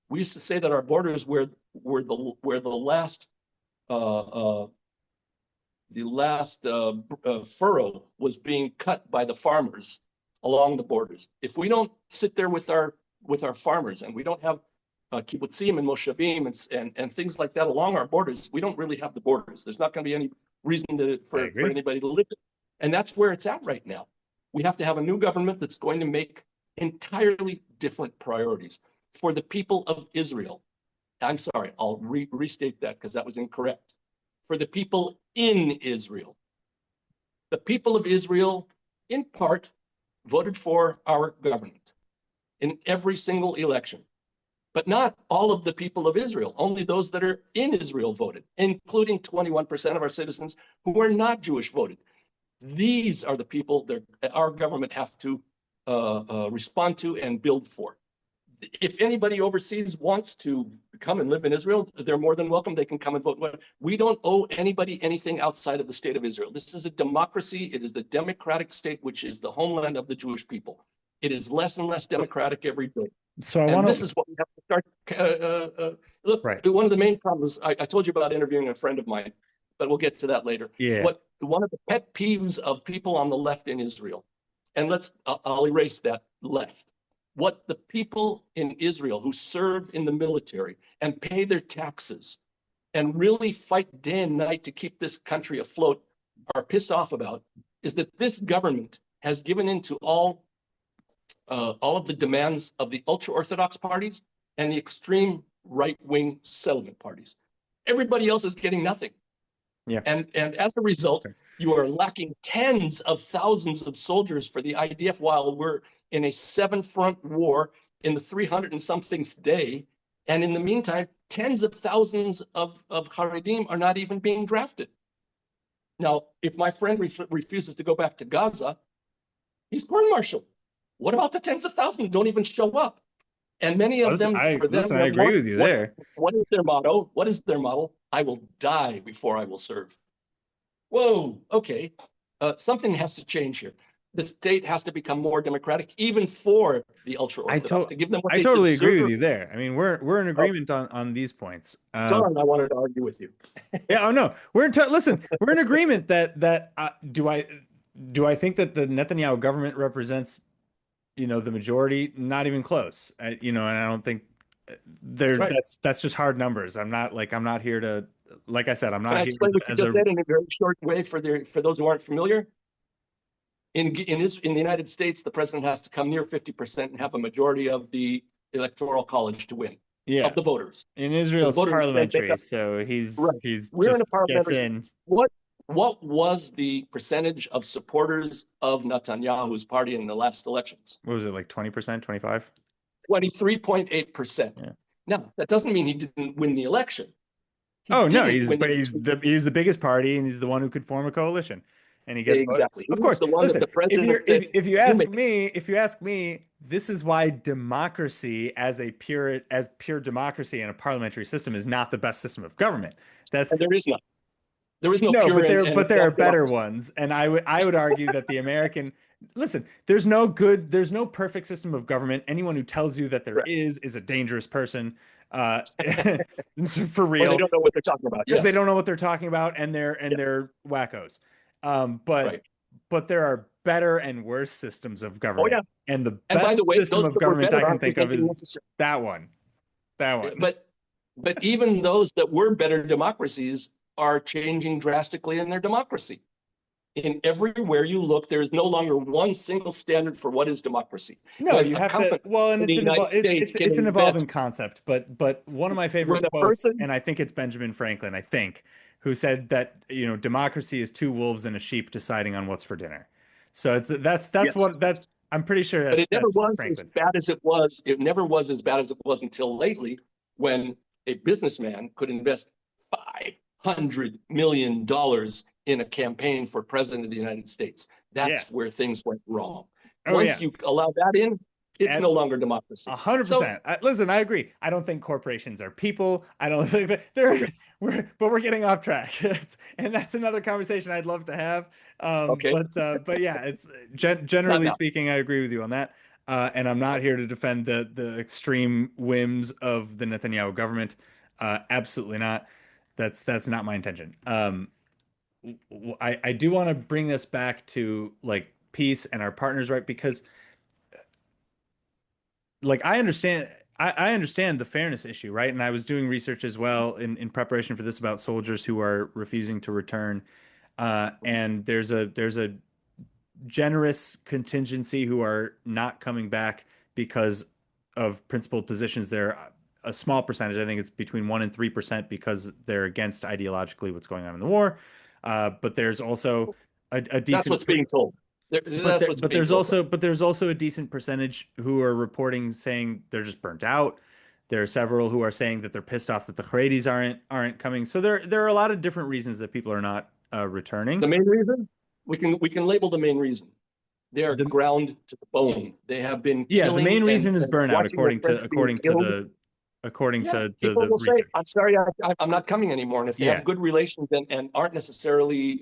We used to say that our borders were the last furrow was being cut by the farmers along the borders. If we don't sit there with our farmers, and we don't have kibbutzim and moshavim and things like that along our borders, we don't really have the borders. There's not going to be any reason for anybody to live it. And that's where it's at right now. We have to have a new government that's going to make entirely different priorities for the people of Israel. I'm sorry, I'll restate that because that was incorrect. For the people in Israel. The people of Israel, in part, voted for our government in every single election. But not all of the people of Israel. Only those that are in Israel voted, including 21% of our citizens who are not Jewish voted. These are the people that our government have to respond to and build for. If anybody overseas wants to come and live in Israel, they're more than welcome. They can come and vote. We don't owe anybody anything outside of the state of Israel. This is a democracy. It is the democratic state, which is the homeland of the Jewish people. It is less and less democratic every day. So this is what we have to start. Look, right. One of the main problems, I told you about interviewing a friend of mine, but we'll get to that later. Yeah. One of the pet peeves of people on the left in Israel, and I'll erase that left. What the people in Israel who serve in the military and pay their taxes and really fight day and night to keep this country afloat are pissed off about is that this government has given in to all of the demands of the ultra-Orthodox parties and the extreme right-wing settlement parties. Everybody else is getting nothing. Yeah. And as a result, you are lacking tens of thousands of soldiers for the IDF while we're in a 7-front war in the 300 and something day. And in the meantime, tens of thousands of Haredim are not even being drafted. Now, if my friend refuses to go back to Gaza, he's court-martialed. What about the tens of thousands who don't even show up? And many of them, I agree with you there. What is their motto? What is their model? I will die before I will serve. Whoa, okay. Something has to change here. The state has to become more democratic, even for the ultra-Orthodox, to give them what they totally deserve. Agree with you there. I mean, we're in agreement on these points. John, I wanted to argue with you. Yeah, oh no, listen, we're in agreement that do I think that the Netanyahu government represents, the majority? Not even close. And I don't think that's just hard numbers. I'm not here to, like I said, I'm not here. Can I explain what you just said in a very short way for those who aren't familiar? In the United States, the president has to come near 50% and have a majority of the electoral college to win. Yeah. Of the voters. In Israel, it's parliamentary, so he's We're just in a parliamentary. gets in. What was the percentage of supporters of Netanyahu's party in the last elections? What was it, like 20%, 25? 23.8%. Yeah. Now, that doesn't mean he didn't win the election. He's the biggest party, and he's the one who could form a coalition. And he gets exactly. Of course, the one that the president if you ask me, this is why democracy as pure democracy in a parliamentary system is not the best system of government. And there is none. There is no pure. But there are better ones. And I would argue that the American there's no perfect system of government. Anyone who tells you that there is a dangerous person. For real. Or they don't know what they're talking about. Because they don't know what they're talking about, and they're wackos. But Right. there are better and worse systems of Oh government, yeah. and the And by the best way, system those of that were government better I can aren't think of making is necessary. that one. That one. But even those that were better democracies are changing drastically in their democracy. In everywhere you look, there is no longer one single standard for what is democracy. No, When you a have to. company Well, and in the it's United States can it's an invent, evolving concept. But one of my when favorite a quotes, person, and I think it's Benjamin Franklin, I think, who said that democracy is two wolves and a sheep deciding on what's for dinner. So that's yes, what that's. I'm pretty sure but it never that's was as Franklin. bad as it was. It never was as bad as it was until lately, when a businessman could invest $500 million in a campaign for president of the United States. Yeah. That's where things went wrong. Oh Once yeah. you allow that in, it's At no longer democracy. So 100%. Listen, I agree. I don't think corporations are people. I don't think that okay, they're we're getting off track. And that's another conversation I'd love to have. okay, But yeah, it's not generally now. speaking, I agree with you on that. And I'm not here to defend the extreme whims of the Netanyahu government. Absolutely not. That's not my intention. I do want to bring this back to like peace and our partners, right? Because like I understand the fairness issue, right? And I was doing research as well in preparation for this about soldiers who are refusing to return. And there's a generous contingency who are not coming back because of principled positions. They're a small percentage. I think it's between 1% and 3% because they're against ideologically what's going on in the war. But there's also a That's decent what's being told. That's what's being told. but there's also a decent percentage who are reporting saying they're just burnt out. There are several who are saying that they're pissed off that the Haredi aren't coming. So there are a lot of different reasons that people are not returning. The main reason, we can label the main reason. They are The ground to the bone. They have been Yeah, the main killing and, reason is and burnout watching their friends being killed. according Yeah, to people the will say, research. "I'm sorry, I'm not coming anymore." And if they Yeah. have good relations and aren't necessarily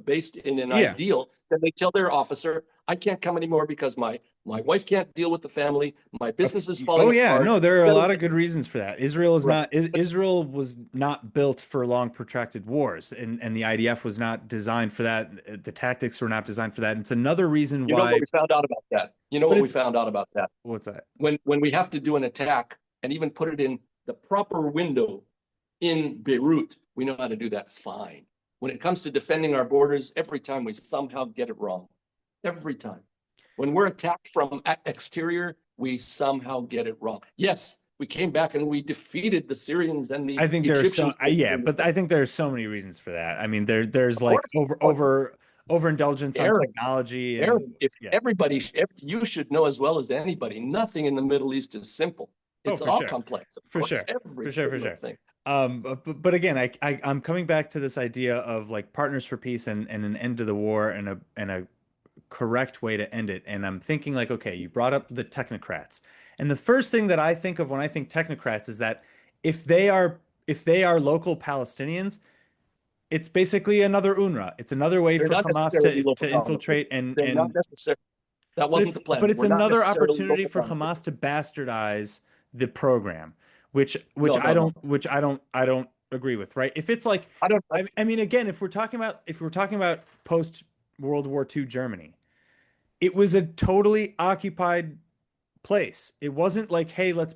based in an Yeah. ideal, then they tell their officer, "I can't come anymore because my wife can't deal with the family. My business is Oh falling yeah, apart." no, there Et are a cetera, lot et of good cetera. reasons for that. Right. But Israel was not built for long protracted wars, and the IDF was not designed for that. The tactics were not designed for that. It's another reason you know what why. we found out about that? You know But what we it's found out about that? what's that? When we have to do an attack and even put it in the proper window in Beirut, we know how to do that fine. When it comes to defending our borders, every time we somehow get it wrong. Every time. When we're attacked from exterior, we somehow get it wrong. Yes, we came back and we defeated the Syrians and the I think there's so Egyptians most yeah, but I think there's so many reasons for that. I mean, there's Of like course, of course. overindulgence on Aaron, technology and Aaron, if yeah. everybody, you should know as well as anybody, nothing in the Middle East is simple. Oh, It's for all sure. complex, of For course, sure. every For sure, for single sure. thing. But again, I'm coming back to this idea of like partners for peace and an end to the war and a correct way to end it. And I'm thinking like, okay, you brought up the technocrats. And the first thing that I think of when I think technocrats is that if they are local Palestinians, it's basically another UNRWA. It's another way They're for not Hamas necessarily local to infiltrate Palestinians. They're not necessarily, that wasn't the but plan. it's We're not another necessarily opportunity local for Hamas to Palestinians. bastardize the program, which No, no, no. I don't agree with, right? If it's like I don't, I mean again, if we're talking about post World War II Germany, it was a totally occupied place. It wasn't like, hey, let's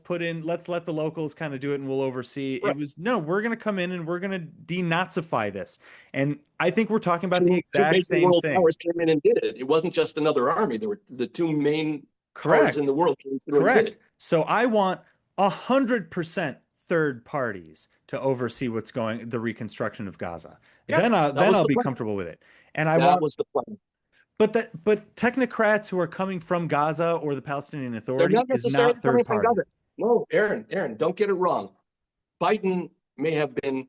let the locals kind of do it and we'll oversee. It right. was, no, we're going to come in and we're going to denazify this. And I think we're talking about the Two exact major same world thing. powers came in and did it. It wasn't just another army. There were the two main powers in Correct. the world came through and did Correct. it. So I want 100% third parties to oversee the reconstruction of Gaza. Yeah, that Then was I'll the be plan. comfortable with it. And I That want, was the plan. but technocrats who are coming from Gaza or the Palestinian They're Authority not is necessarily not coming third from party. Gaza. No, Aaron, don't get it wrong. Biden may have been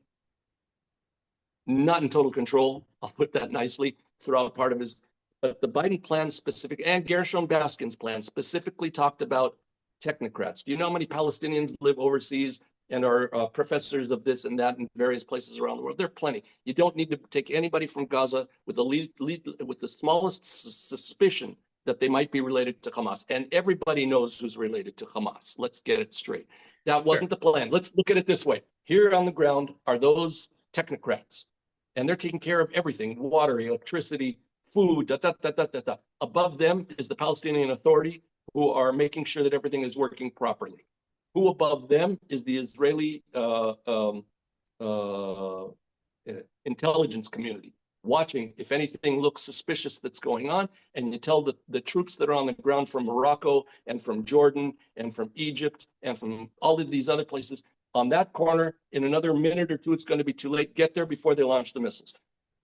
not in total control. I'll put that nicely throughout part of his, but the Biden plan specific and Gershon Baskin's plan specifically talked about technocrats. Do you know how many Palestinians live overseas and are professors of this and that in various places around the world? There are plenty. You don't need to take anybody from Gaza with with the smallest suspicion that they might be related to Hamas. And everybody knows who's related to Hamas. Let's get it straight. That Sure. wasn't the plan. Let's look at it this way. Here on the ground are those technocrats. and they're taking care of everything: water, electricity, food. Da, da, da, da, da, da. Above them is the Palestinian Authority, who are making sure that everything is working properly. Who above them is the Israeli uh, intelligence community, watching if anything looks suspicious that's going on, and you tell the troops that are on the ground from Morocco and from Jordan and from Egypt and from all of these other places, on that corner, in another minute or two, it's going to be too late. Get there before they launch the missiles.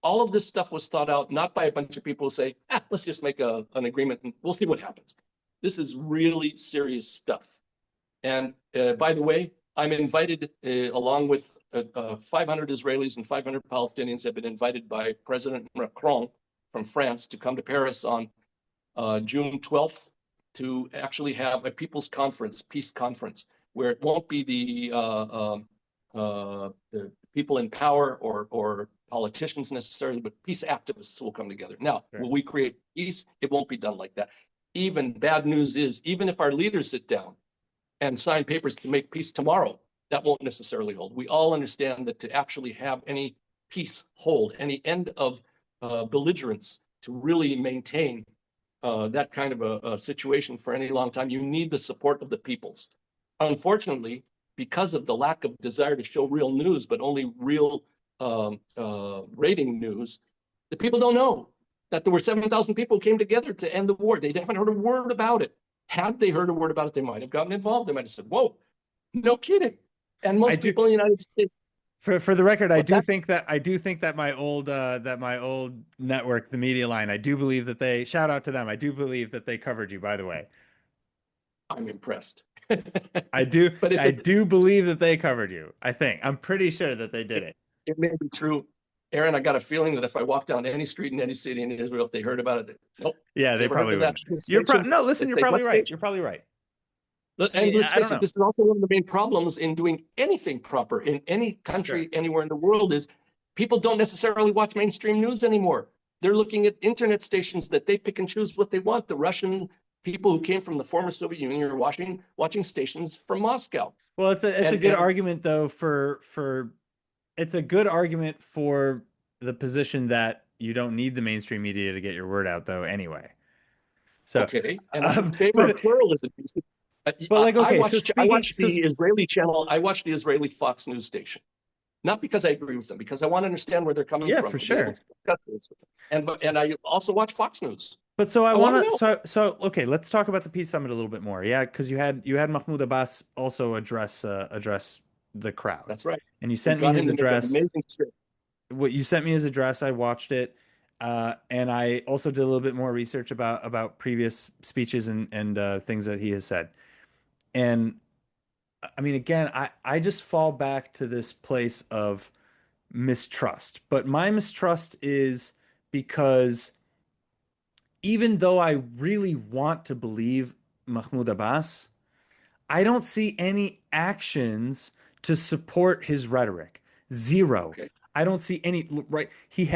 All of this stuff was thought out, not by a bunch of people who say, let's just make an agreement and we'll see what happens. This is really serious stuff. And by the way, I'm invited, along with 500 Israelis and 500 Palestinians have been invited by President Macron from France to come to Paris on June 12th to actually have a people's conference, peace conference, where it won't be the people in power or politicians necessarily, but peace activists will come together. Now, sure. Will we create peace? It won't be done like that. Even bad news is, even if our leaders sit down and sign papers to make peace tomorrow, that won't necessarily hold. We all understand that to actually have any peace hold, any end of belligerence, to really maintain that kind of a situation for any long time, you need the support of the peoples. Unfortunately, because of the lack of desire to show real news, but only real rating news, the people don't know that there were 7,000 people who came together to end the war. They haven't heard a word about it. Had they heard a word about it, they might have gotten involved. They might have said, whoa, no kidding. And most people in the United States. For the record, I do think that my old network, the Media Line, I do believe that they, shout out to them, I do believe that they covered you, by the way. I'm impressed. I do believe that they covered you. I'm pretty sure that they did it. It may be true. Aaron, I got a feeling that if I walk down any street in any city in Israel, if they heard about it, nope. Yeah, they probably would. You're probably right. You're probably right. And let's face it, this is also one of the main problems in doing anything proper in any country, anywhere in the world, is people don't necessarily watch mainstream news anymore. They're looking at internet stations that they pick and choose what they want. The Russian people who came from the former Soviet Union are watching stations from Moscow. Well, it's a good argument though it's a good argument for the position that you don't need the mainstream media to get your word out though anyway. So okay, and I'm in favor of pluralism. But like, okay, I watch the Israeli channel. I watch the Israeli Fox News station, not because I agree with them, because I want to understand where they're coming from. Yeah, for sure. And I also watch Fox News. But so I want to okay, let's talk about the peace summit a little bit more. Yeah, because you had Mahmoud Abbas also address the crowd. That's right. And you sent me his address. What you sent me his address, I watched it. And I also did a little bit more research about previous speeches and things that he has said. And I mean, again, I just fall back to this place of mistrust. But my mistrust is because even though I really want to believe Mahmoud Abbas, I don't see any actions to support his rhetoric. Zero. Okay. I don't see any, right? He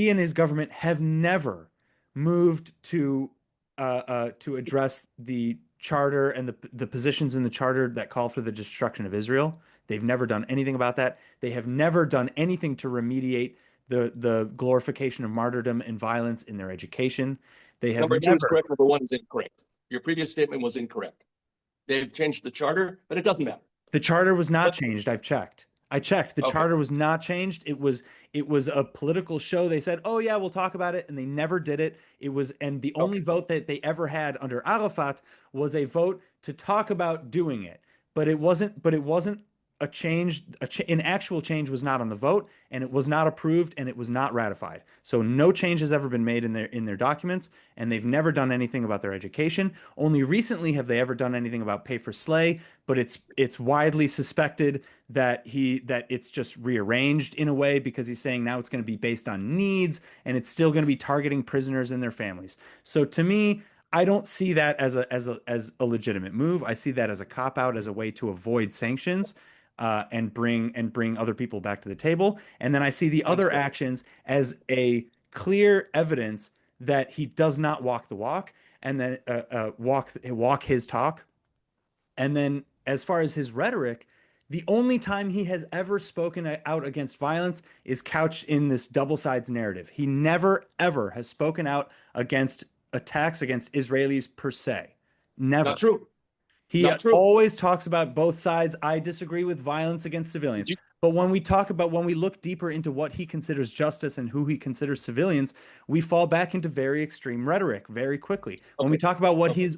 and his government have never moved to address the charter and the positions in the charter that call for the destruction of Israel. They've never done anything about that. They have never done anything to remediate the glorification of martyrdom and violence in their education. They have Number 2 is correct. Number 1 is incorrect. Your previous statement was incorrect. They've changed the charter, but it doesn't matter. The charter was not changed. I've checked. I checked. The charter was not changed. It was a political show. They said, "Oh yeah, we'll talk about it," and they never did it. And the only vote that they ever had under Arafat was a vote to talk about doing it. But it wasn't a change. An actual change was not on the vote, and it was not approved, and it was not ratified. So no change has ever been made in their documents, and they've never done anything about their education. Only recently have they ever done anything about pay for slay, but it's widely suspected that it's just rearranged in a way because he's saying now it's going to be based on needs, and it's still going to be targeting prisoners and their families. So to me, I don't see that as a legitimate move. I see that as a cop out, as a way to avoid sanctions. And bring other people back to the table. And then I see the other actions as a clear evidence that he does not walk the walk, and then walk his talk. And then as far as his rhetoric, The only time he has ever spoken out against violence is couched in this double sides narrative. He never, ever has spoken out against attacks against Israelis per se. Not Never. true. He Not true. always talks about both sides. I disagree with violence against civilians. But when we talk about, when we look deeper into what he considers justice and who he considers civilians, we fall back into very extreme rhetoric very quickly. When we Okay. talk about Okay.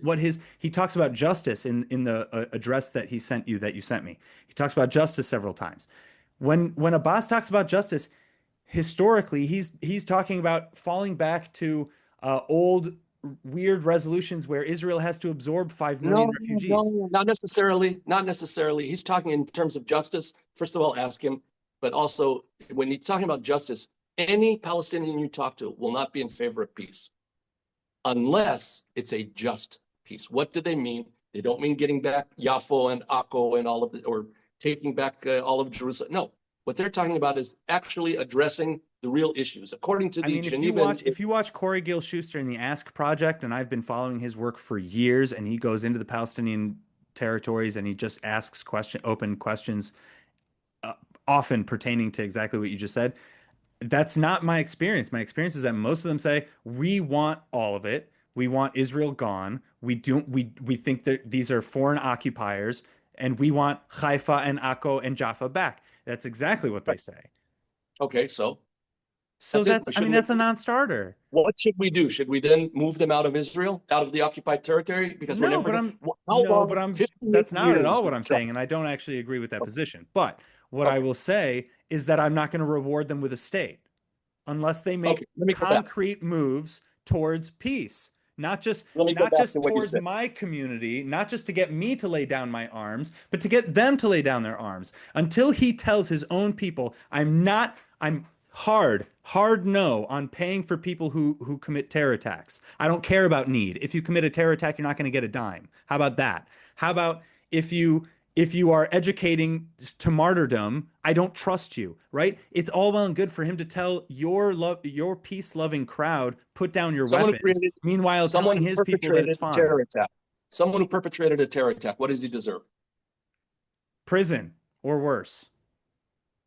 he talks about justice in the address that he sent you, that you sent me. He talks about justice several times. When Abbas talks about justice, historically, he's talking about falling back to old weird resolutions where Israel has to absorb 5 million No, refugees. no, not necessarily. Not necessarily. He's talking in terms of justice. First of all, ask him. But also, when he's talking about justice, any Palestinian you talk to will not be in favor of peace unless it's a just peace. What do they mean? They don't mean getting back Yafo and Akko and all of the, or taking back all of Jerusalem. No, what they're talking about is actually addressing the real issues. According to I the mean, Geneva, if you watch Corey Gill Schuster in the Ask Project, and I've been following his work for years, and he goes into the Palestinian territories and he just asks open questions, uh, often pertaining to exactly what you just said. That's not my experience. My experience is that most of them say we want all of it. We want Israel gone. We think that these are foreign occupiers, and we want Haifa and Akko and Jaffa back. That's exactly what they say. okay, so So that's it. that's, We I mean, shouldn't make that's a peace. non-starter. What should we do? Should we then move them out of Israel, out of the occupied territory? Because we're No, never but going I'm to, how no, but long? I'm 58 that's not at years all what we've I'm saying, tried. and I don't actually agree with that Okay. position. But what I Okay. will say is that I'm not going to reward them with a state unless they Okay. make Let me go back. concrete moves towards peace. Let me go Not back to just what you towards said. my community, not just to get me to lay down my arms, but to get them to lay down their arms. Until he tells his own people, I'm hard no on paying for people who commit terror attacks. I don't care about need. If you commit a terror attack, you're not going to get a dime. How about that? How about if you are educating to martyrdom, I don't trust you, right? It's all well and good for him to tell your peace-loving crowd, put down your Someone who weapons, created, meanwhile someone telling who his people that it's perpetrated a fine. terror attack. Someone who perpetrated a terror attack. What does he deserve? Prison or worse.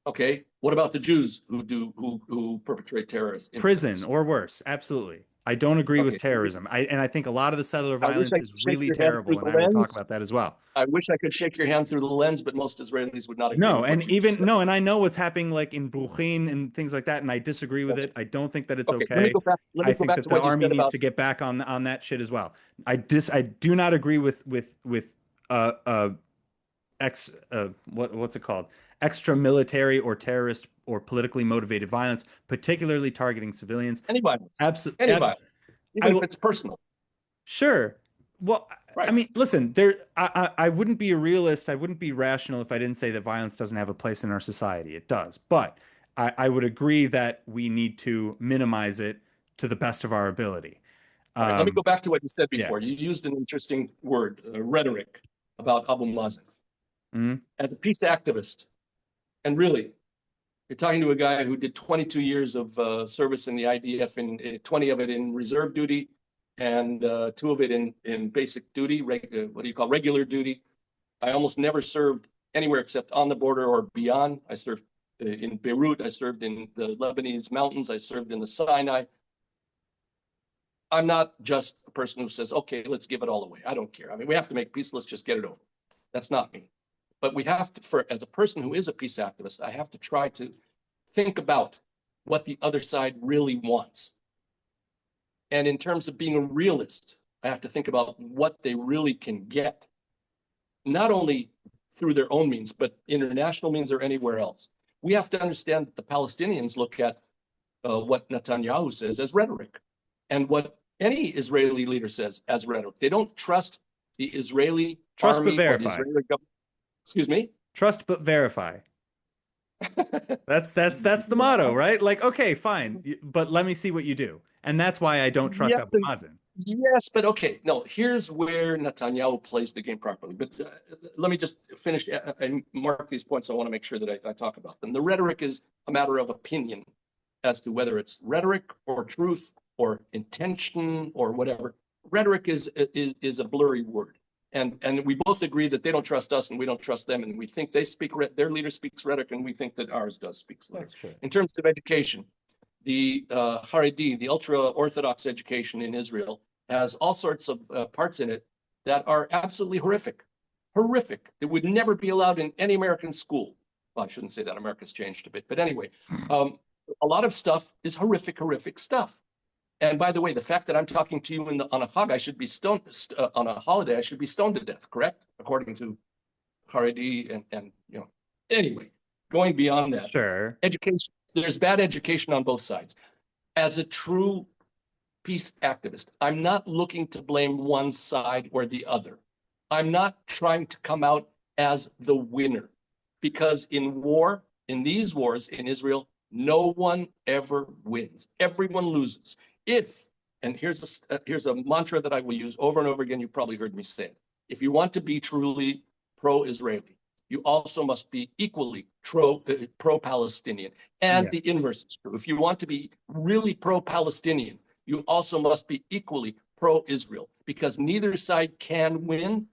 Okay. What about the Jews who perpetrate terrorist Prison incidents? or worse. Absolutely. I don't agree with Okay. terrorism. And I think a lot of the settler I wish violence I could is shake really your hand through terrible, and the I will talk lens. about that as well. I wish I could shake your hand through the lens, but most Israelis would not agree No, with what you just said. and I know what's happening like in Brooklyn and things like that, and I disagree with That's it. I don't think that it's okay. Let me okay. go back. Let I me go think back that to the what you army said needs about. to get back on that shit as well. I do not agree with uh uh what's it called? Extra military or terrorist or politically motivated violence, particularly targeting civilians. Any violence, Absolutely. any violence, I even if will it's personal. Sure. Well, I Right. mean, listen, I wouldn't be a realist. I wouldn't be rational if I didn't say that violence doesn't have a place in our society. It does. But I would agree that we need to minimize it to the best of our ability. All right. Let me Um, go back to what you said yeah. before. You used an interesting word, rhetoric, about Abu Mazen. Mhm. As a peace activist, and really, you're talking to a guy who did 22 years of service in the IDF, and 20 of it in reserve duty, and 2 of it in basic duty, what do you call regular duty. I almost never served anywhere except on the border or beyond. I served in Beirut. I served in the Lebanese mountains. I served in the Sinai. I'm not just a person who says, okay, let's give it all away. I don't care. I mean, we have to make peace. Let's just get it over. That's not me. But we have to, as a person who is a peace activist, I have to try to think about what the other side really wants. And in terms of being a realist, I have to think about what they really can get, not only through their own means, but international means or anywhere else. We have to understand that the Palestinians look at what Netanyahu says as rhetoric, and what any Israeli leader says as rhetoric. They don't trust the Israeli Trust but army or the verify. Israeli government. Excuse me? Trust but verify. That's the motto, Yeah. right? Like, okay, fine, but let me see what you do. And that's why I don't trust Yes, Abu and Mazen. yes, but okay. No, here's where Netanyahu plays the game properly. But let me just finish and mark these points. I want to make sure that I talk about them. The rhetoric is a matter of opinion as to whether it's rhetoric or truth or intention or whatever. Rhetoric is a blurry word. And we both agree that they don't trust us and we don't trust them, and we think their leader speaks rhetoric, and we think that ours does speak rhetoric. That's true. In terms of education, the Haredi, the ultra-Orthodox education in Israel, has all sorts of parts in it that are absolutely horrific. Horrific. That would never be allowed in any American school. Well, I shouldn't say that. America's changed a bit. But anyway, a lot of stuff is horrific, horrific stuff. And by the way, the fact that I'm talking to you on a Chag, I should be stoned on a holiday. I should be stoned to death, correct? According to Haredi and you know. Anyway, going beyond that, Sure. education. There's bad education on both sides. As a true peace activist, I'm not looking to blame one side or the other. I'm not trying to come out as the winner, because in war, in these wars in Israel, no one ever wins. Everyone loses. And here's a mantra that I will use over and over again. You probably heard me say it. If you want to be truly pro-Israeli, you also must be equally pro-Palestinian. And the inverse is true. If you want to be really pro-Palestinian, you also must be equally pro-Israel, because neither side can win.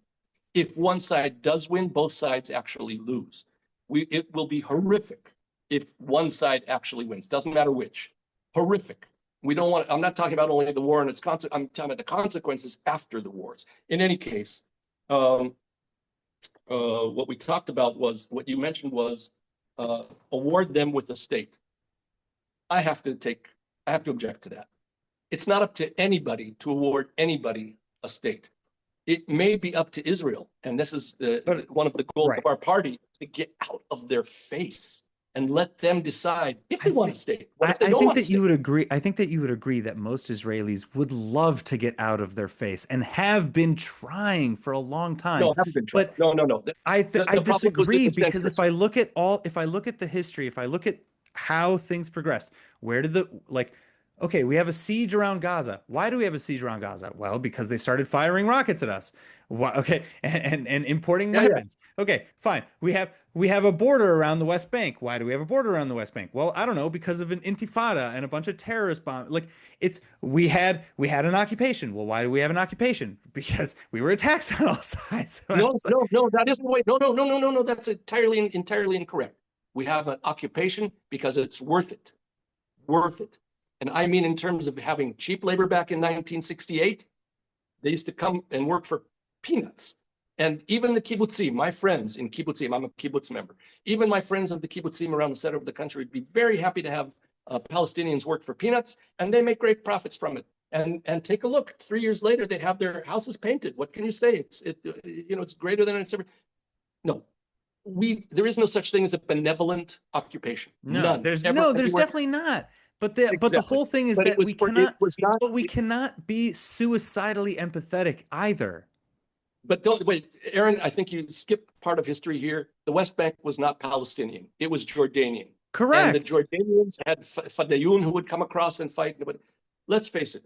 If one side does win, both sides actually lose. It will be horrific if one side actually wins. Doesn't matter which. Horrific. We don't want. I'm not talking about only the war and its consequences. I'm talking about the consequences after the wars. In any case, what we talked about was, what you mentioned was award them with a state. I have to object to that. It's not up to anybody to award anybody a state. It may be up to Israel, and this is one of the goals of our party, to get out of their face and let them decide if they want a state. What if they don't want a state? You would agree. I think that you would agree that most Israelis would love to get out of their face and have been trying for a long time. No, haven't been trying. No. I disagree, because if I look at the history, if I look at how things progressed, where did okay, we have a siege around Gaza. Why do we have a siege around Gaza? Well, because they started firing rockets at us. Why, okay, and importing weapons. Yeah. Okay, fine. We have a border around the West Bank. Why do we have a border around the West Bank? Well, I don't know, because of an intifada and a bunch of terrorist bombs. We had an occupation. Well, why do we have an occupation? Because we were attacked on all sides. No, that isn't the way. No. That's entirely incorrect. We have an occupation because it's worth it. Worth it. And I mean, in terms of having cheap labor back in 1968, they used to come and work for peanuts. And even the kibbutzim, my friends in kibbutzim, I'm a kibbutz member, even my friends of the kibbutzim around the center of the country would be very happy to have Palestinians work for peanuts, and they make great profits from it. And take a look, 3 years later, they have their houses painted. What can you say? It's greater than it's ever. No, there is no such thing as a benevolent occupation. No, none. There's definitely not. But the whole thing is that we cannot be suicidally empathetic either. But don't wait, Aaron, I think you skipped part of history here. The West Bank was not Palestinian. It was Jordanian. Correct. And the Jordanians had Fadayun who would come across and fight. But let's face it,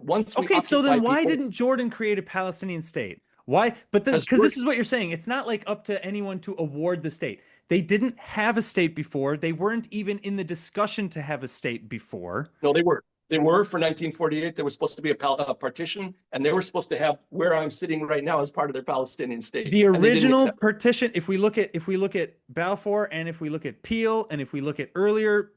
so then why didn't Jordan create a Palestinian state? Why? But because this is what you're saying. It's not like up to anyone to award the state. They didn't have a state before. They weren't even in the discussion to have a state before. No, they were. They were for 1948. There was supposed to be a partition, and they were supposed to have where I'm sitting right now as part of their Palestinian state. The original partition, if we look at Balfour, and if we look at Peel, and if we look at earlier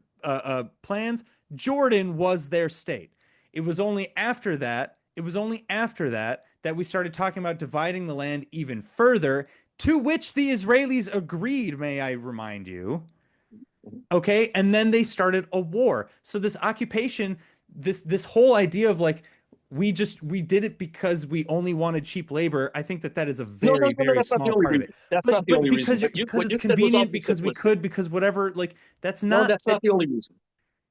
plans, Jordan was their state. It was only after that that we started talking about dividing the land even further, to which the Israelis agreed, may I remind you. Okay, and then they started a war. So this occupation, this whole idea of we did it because we only wanted cheap labor, I think that is a very small part of it. That's not the only reason. Because it's convenient, because we could, because whatever, that's not. No, that's not the only reason.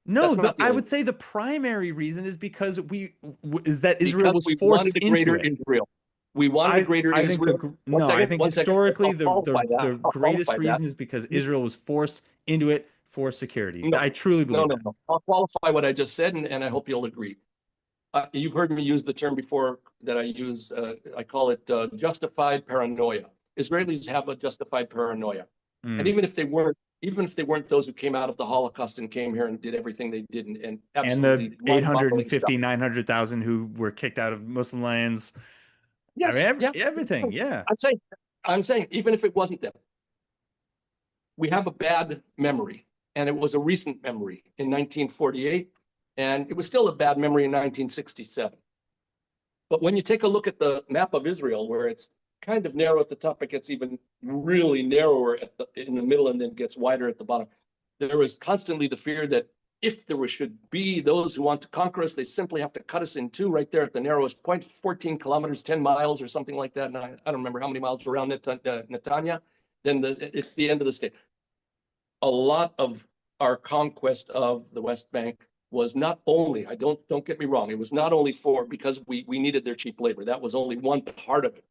No, I would say the primary reason is because Israel was forced into it. Israel. We wanted a greater Israel. I think historically the greatest reason is because Israel was forced into it for security. I truly believe that. No. I'll qualify what I just said, and I hope you'll agree. You've heard me use the term before that I use. I call it justified paranoia. Israelis have a justified paranoia, and even if they weren't those who came out of the Holocaust and came here and did everything they did, and absolutely the 850, 900,000 who were kicked out of Muslim lands. I mean, Yes, yeah. everything. Yeah. I'm saying, I'm saying, even if it wasn't them, we have a bad memory, and it was a recent memory in 1948, and it was still a bad memory in 1967. But when you take a look at the map of Israel, where it's kind of narrow at the top, it gets even really narrower in the middle and then gets wider at the bottom. There is constantly the fear that if there should be those who want to conquer us, they simply have to cut us in two right there at the narrowest point, 14 kilometers, 10 miles or something like that. And I don't remember how many miles around Netanya. Then it's the end of the state. A lot of our conquest of the West Bank was not only, I don't get me wrong, it was not only because we needed their cheap labor. That was only one part of it.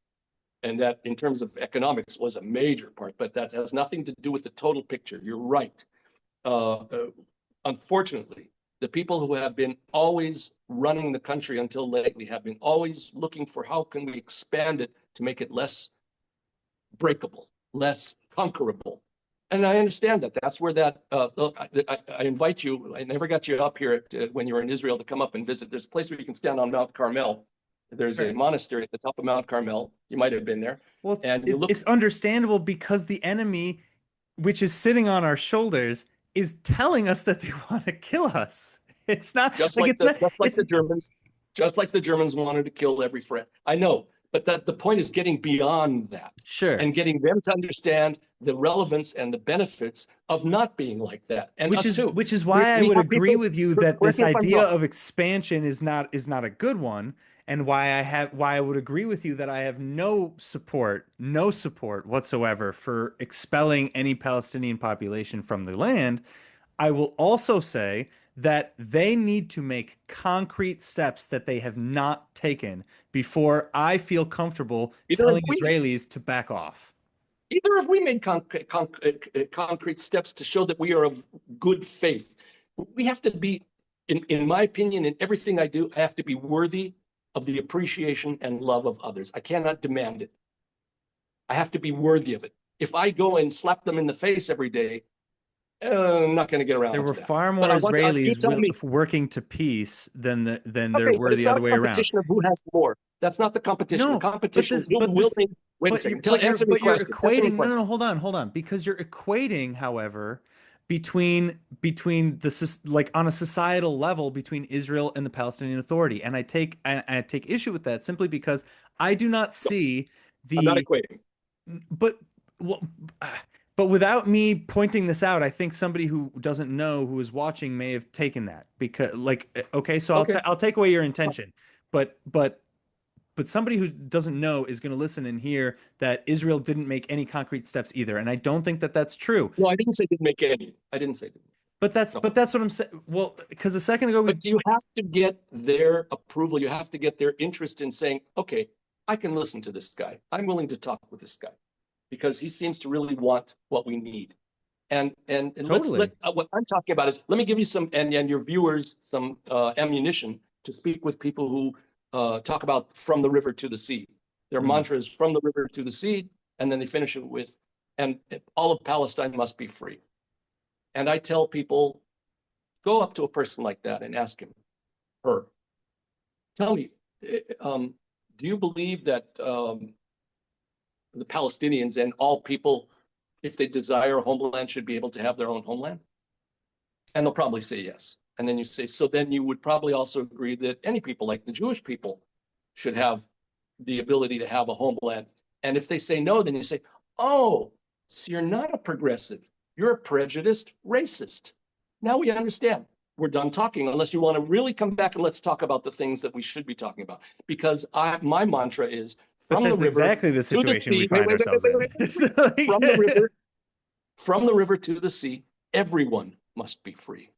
And that in terms of economics was a major part, but that has nothing to do with the total picture. You're right. Unfortunately, the people who have been always running the country until lately have been always looking for how can we expand it to make it less breakable, less conquerable. And I understand that. That's where that, I invite you, I never got you up here when you were in Israel to come up and visit. There's a place where you can stand on Mount Carmel. There's a monastery at the top of Mount Carmel. You might have been there. Well, And you look. it's understandable because the enemy, which is sitting on our shoulders, is telling us that they want to kill us. It's not Just like like it's not. It's the Germans wanted to kill every friend. I know, but the point is getting beyond that sure. and getting them to understand the relevance and the benefits of not being like that. And us too. Which is why I We would have agree people, with you that correct this me if I'm idea wrong. of expansion is not a good one, and why I would agree with you that I have no support whatsoever for expelling any Palestinian population from the land. I will also say that they need to make concrete steps that they have not taken before I feel comfortable Either have telling we. Israelis to back off. Either have we made concrete steps to show that we are of good faith. We have to be, in my opinion, in everything I do, I have to be worthy of the appreciation and love of others. I cannot demand it. I have to be worthy of it. If I go and slap them in the face every day, I'm not going to get There around were to that. far But more I want you Israelis tell me, working to peace than there okay, were but it's the not other a way around. competition of who has more. That's not the competition. The No, but competition this, is who but this, willing. Wait a but you're, second. but you're, Answer me a but you're question. Answer me a equating. No, no, question. no, hold on, because you're equating, however, between like on a societal level between Israel and the Palestinian Authority, and I take issue with that simply because I do not No, see I'm not the equating. but well, but without me pointing this out, I think somebody who doesn't know who is watching may have taken that because okay, so Okay. I'll take away your intention, but somebody who doesn't know is going to listen and hear that Israel didn't make any concrete steps either, and I don't think that that's true. No, I didn't say didn't make any. I didn't say didn't. No. But that's what I'm saying. Well, because a second ago we But you have to get their approval. You have to get their interest in saying, okay, I can listen to this guy. I'm willing to talk with this guy because he seems to really want what we need. And let totally. what I'm talking about is let me give you some and your viewers some ammunition to speak with people who talk about from the river to the sea. Their Mm. mantra is from the river to the sea, and then they finish it with, and all of Palestine must be free. And I tell people, go up to a person like that and ask him, her, tell me, do you believe that the Palestinians and all people, if they desire a homeland, should be able to have their own homeland? And they'll probably say yes. And then you say, so then you would probably also agree that any people, like the Jewish people, should have the ability to have a homeland. And if they say no, then you say, oh, so you're not a progressive. You're a prejudiced racist. Now we understand. We're done talking, unless you want to really come back and let's talk about the things that we should be talking about. Because my mantra is But from the that's river exactly the to the situation we sea. find ourselves in. From the river to the sea, everyone must be free.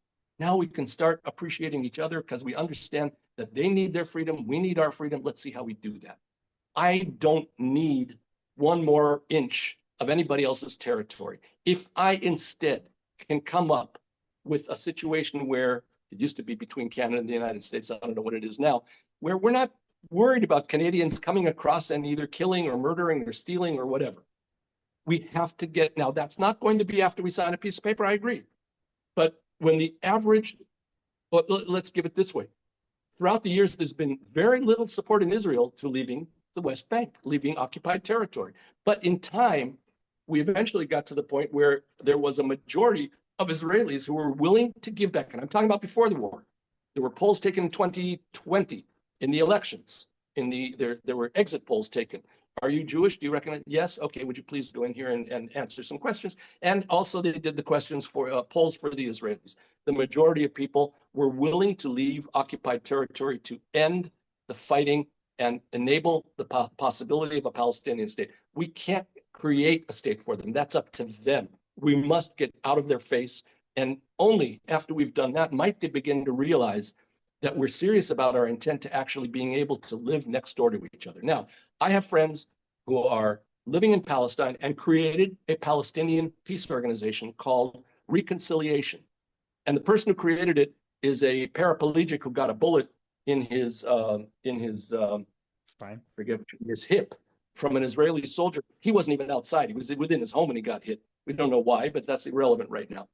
Now we can start appreciating each other because we understand that they need their freedom. We need our freedom. Let's see how we do that. I don't need one more inch of anybody else's territory. If I instead can come up with a situation where it used to be between Canada and the United States, I don't know what it is now, where we're not worried about Canadians coming across and either killing or murdering or stealing or whatever. We have to get, now that's not going to be after we sign a piece of paper, I agree. But when the average, let's give it this way. Throughout the years, there's been very little support in Israel to leaving the West Bank, leaving occupied territory. But in time, we eventually got to the point where there was a majority of Israelis who were willing to give back. And I'm talking about before the war. There were polls taken in 2020 in the elections. There were exit polls taken. Are you Jewish? Do you recognize? Yes. Okay. Would you please go in here and answer some questions? And also they did the questions for polls for the Israelis. The majority of people were willing to leave occupied territory to end the fighting and enable the possibility of a Palestinian state. We can't create a state for them. That's up to them. We must get out of their face. And only after we've done that might they begin to realize that we're serious about our intent to actually being able to live next door to each other. Now, I have friends who are living in Palestine and created a Palestinian peace organization called Reconciliation. And the person who created it is a paraplegic who got a bullet in his Spine. his hip from an Israeli soldier. He wasn't even outside. He was within his home and he got hit. We don't know why, but that's irrelevant right now.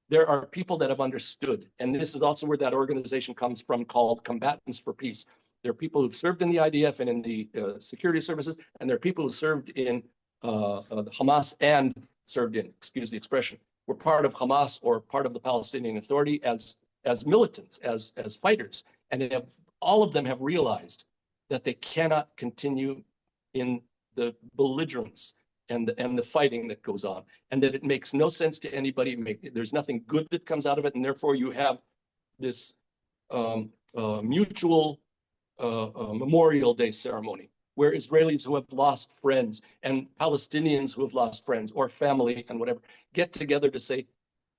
There are people that have understood, and this is also where that organization comes from, called Combatants for Peace. There are people who've served in the IDF and in the security services, and there are people who served in Hamas and served in, excuse the expression, were part of Hamas or part of the Palestinian Authority as militants, as fighters. And all of them have realized that they cannot continue in the belligerence and the fighting that goes on, and that it makes no sense to anybody. There's nothing good that comes out of it, and therefore you have this mutual Memorial Day ceremony where Israelis who have lost friends and Palestinians who have lost friends or family and whatever get together to say,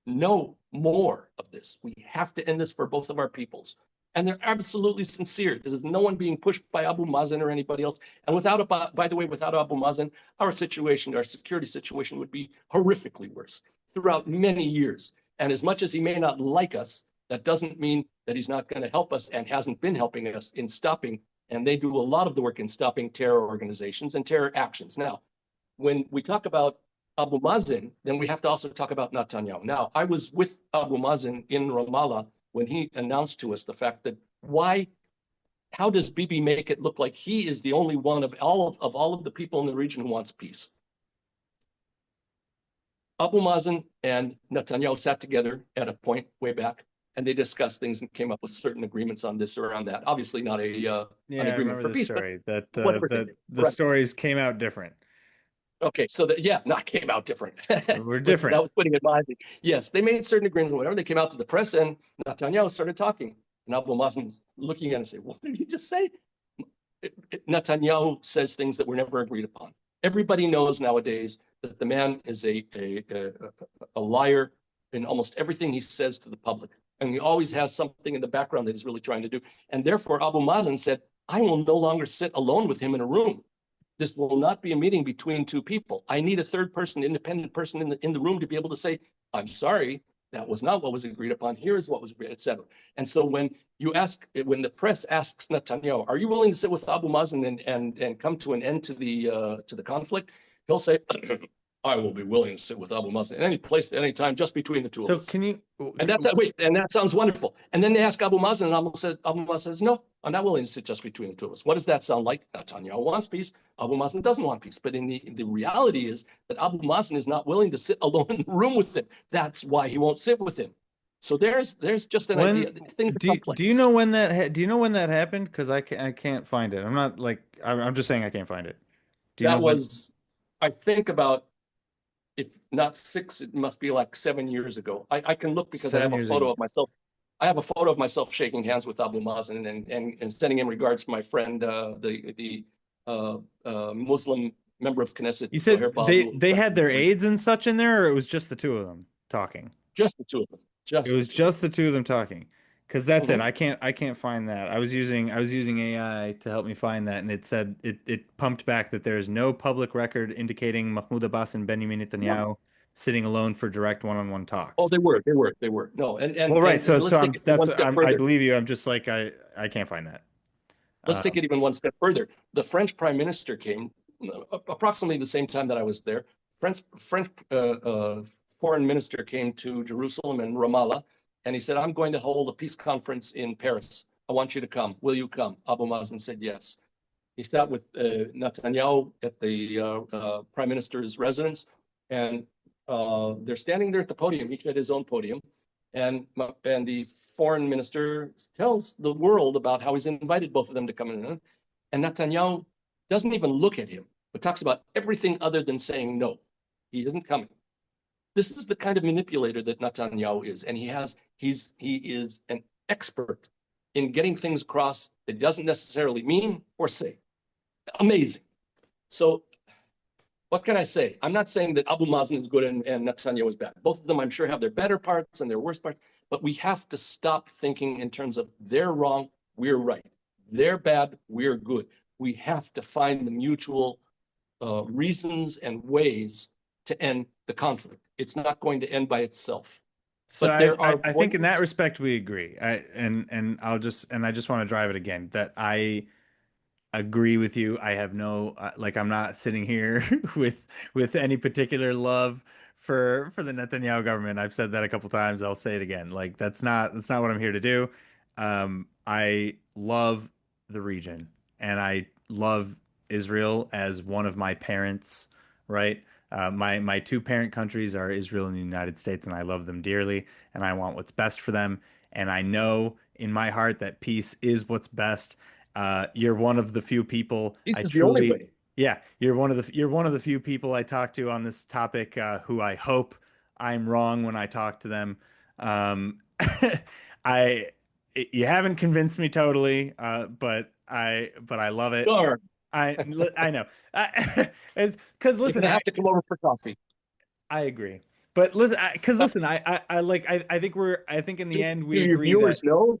no more of this. We have to end this for both of our peoples. And they're absolutely sincere. There's no one being pushed by Abu Mazen or anybody else. And by the way, without Abu Mazen, our security situation would be horrifically worse throughout many years. And as much as he may not like us, that doesn't mean that he's not going to help us and hasn't been helping us in stopping. And they do a lot of the work in stopping terror organizations and terror actions. Now, when we talk about Abu Mazen, then we have to also talk about Netanyahu. Now, I was with Abu Mazen in Ramallah when he announced to us the fact that how does Bibi make it look like he is the only one of all of the people in the region who wants peace? Abu Mazen and Netanyahu sat together at a point way back, and they discussed things and came up with certain agreements on this or on that. Obviously, not an agreement for peace. Story that the right. Stories came out different. Okay, so not came out different. We're different. That was putting it mildly. Yes, they made certain agreements, whatever. They came out to the press, and Netanyahu started talking. And Abu Mazen was looking at him and saying, "What did he just say?" Netanyahu says things that were never agreed upon. Everybody knows nowadays that the man is a liar in almost everything he says to the public, and he always has something in the background that he's really trying to do. And therefore, Abu Mazen said, "I will no longer sit alone with him in a room. This will not be a meeting between two people. I need a third person, independent person in the room to be able to say, I'm sorry, that was not what was agreed upon. Here is what was agreed, etc." And so when the press asks Netanyahu, "Are you willing to sit with Abu Mazen and come to an end to the conflict?" He'll say, "I will be willing to sit with Abu Mazen at any place, at any time, just between the two of us." So can you? And that sounds wonderful. And then they ask Abu Mazen, and Abu Mazen says, "No, I'm not willing to sit just between the two of us." What does that sound like? Netanyahu wants peace. Abu Mazen doesn't want peace. But in the reality is that Abu Mazen is not willing to sit alone in the room with him. That's why he won't sit with him. So there's just an idea. Things are complex. Do you know when that happened? Because I can't find it. I'm not like I'm just saying I can't find it. Do you know when? I think about, if not 6, it must be like 7 years ago. I can look because I have a photo of myself. I have a photo of myself shaking hands with Abu Mazen and sending him regards to my friend, the Muslim member of Knesset. You said they had their aides and such in there, or it was just the two of them talking? Just the two of them. It was just the two of them talking. Because that's it. I can't find that. I was using AI to help me find that, and it said it pumped back that there is no public record indicating Mahmoud Abbas and Benjamin Netanyahu sitting alone for direct one-on-one talks. Oh, they were. No, and well, right. So I believe you. I'm just like I can't find that. Let's take it even one step further. The French Prime Minister came approximately the same time that I was there. French Foreign Minister came to Jerusalem and Ramallah. And he said, "I'm going to hold a peace conference in Paris. I want you to come. Will you come?" Abu Mazen said yes. He sat with Netanyahu at the prime minister's residence, and they're standing there at the podium, each at his own podium, and the foreign minister tells the world about how he's invited both of them to come in, and Netanyahu doesn't even look at him, but talks about everything other than saying no. He isn't coming. This is the kind of manipulator that Netanyahu is, and he is an expert in getting things across that he doesn't necessarily mean or say. Amazing. So what can I say? I'm not saying that Abu Mazen is good and Netanyahu is bad. Both of them, I'm sure, have their better parts and their worst parts, but we have to stop thinking in terms of they're wrong, we're right. They're bad, we're good. We have to find the mutual reasons and ways to end the conflict. It's not going to end by itself. So But there are I think in that voices. respect we agree. I just want to drive it again that I agree with you. I have no like I'm not sitting here with any particular love for the Netanyahu government. I've said that a couple times. I'll say it again. Like that's not what I'm here to do. I love the region and I love Israel as one of my parents, right? My two parent countries are Israel and the United States, and I love them dearly, and I want what's best for them. And I know in my heart that peace is what's best. You're one of the few people This I is the only truly, way. yeah, you're one of the few people I talk to on this topic, who I hope I'm wrong when I talk to them. Um, I, you haven't convinced me totally, but I love it. Darn. I know. It's because You're listen, going to have to come over for coffee. I agree. But listen, because Uh, listen, I think in the end do we your agree that viewers know?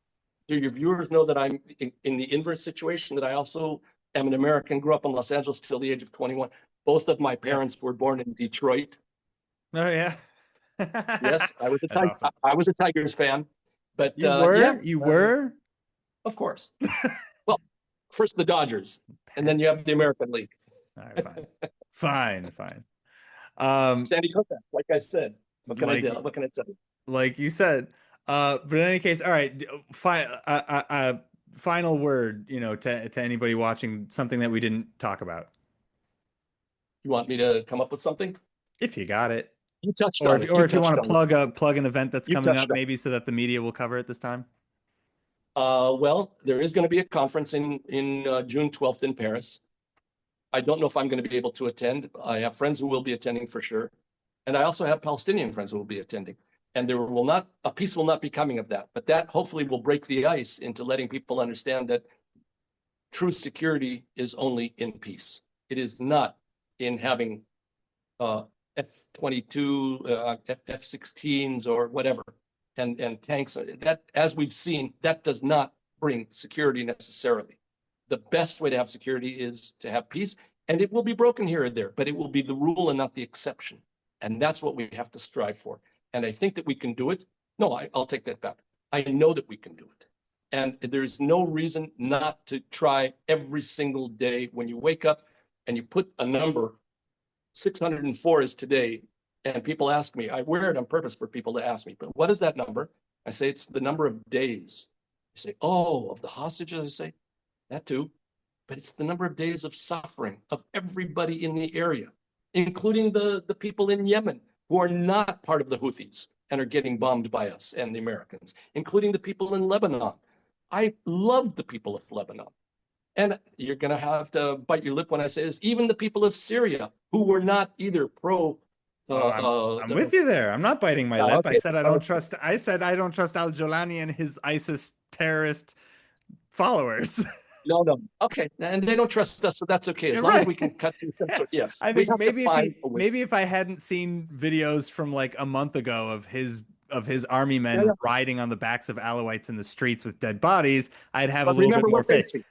Do your viewers know that I'm in the inverse situation, that I also am an American, grew up in Los Angeles till the age of 21. Both of my yeah. parents were born in Detroit. Oh yeah. Yes, That's awesome. I was a Tigers fan, but You yeah, were? You were? of course. Well, first the Dodgers, and then you have the American League. All right, fine. Fine, fine. Um, Sandy Koufax, like I said. What can I do? like What can I tell you? like you said. But in any case, all right, final word, to anybody watching, something that we didn't talk about. You want me to come up with something? If you got it. You touched Or on if it. or You if you want touched to on it. plug an event that's You coming up, touched on maybe so that the media will cover it this time. Well, there is going to be a conference in June 12th in Paris. I don't know if I'm going to be able to attend. I have friends who will be attending for sure. And I also have Palestinian friends who will be attending. And there will not, a peace will not be coming of that. But that hopefully will break the ice into letting people understand that true security is only in peace. It is not in having F-22, F-16s or whatever, and tanks. That, as we've seen, that does not bring security necessarily. The best way to have security is to have peace, and it will be broken here or there, but it will be the rule and not the exception. And that's what we have to strive for. And I think that we can do it. No, I'll take that back. I know that we can do it. And there's no reason not to try every single day when you wake up and you put a number. 604 is today. And people ask me, I wear it on purpose for people to ask me, but what is that number? I say, it's the number of days. They say, oh, of the hostages? I say, that too. But it's the number of days of suffering of everybody in the area, including the people in Yemen who are not part of the Houthis and are getting bombed by us and the Americans, including the people in Lebanon. I love the people of Lebanon. And you're going to have to bite your lip when I say this, even the people of Syria who were not either pro. Oh, I'm with you there. I'm not biting my lip. Okay, okay. I said I don't trust Al-Jolani and his ISIS terrorist followers. No, no. Okay. And they don't trust us, so that's okay. As You're long as right. we can cut to some sort. Yes, I we think have to find a way. maybe if I hadn't seen videos from like a month ago of his army Yeah, men yeah. riding on the backs of Alawites in the streets with dead bodies, I'd have a But little bit remember more what they faith. see.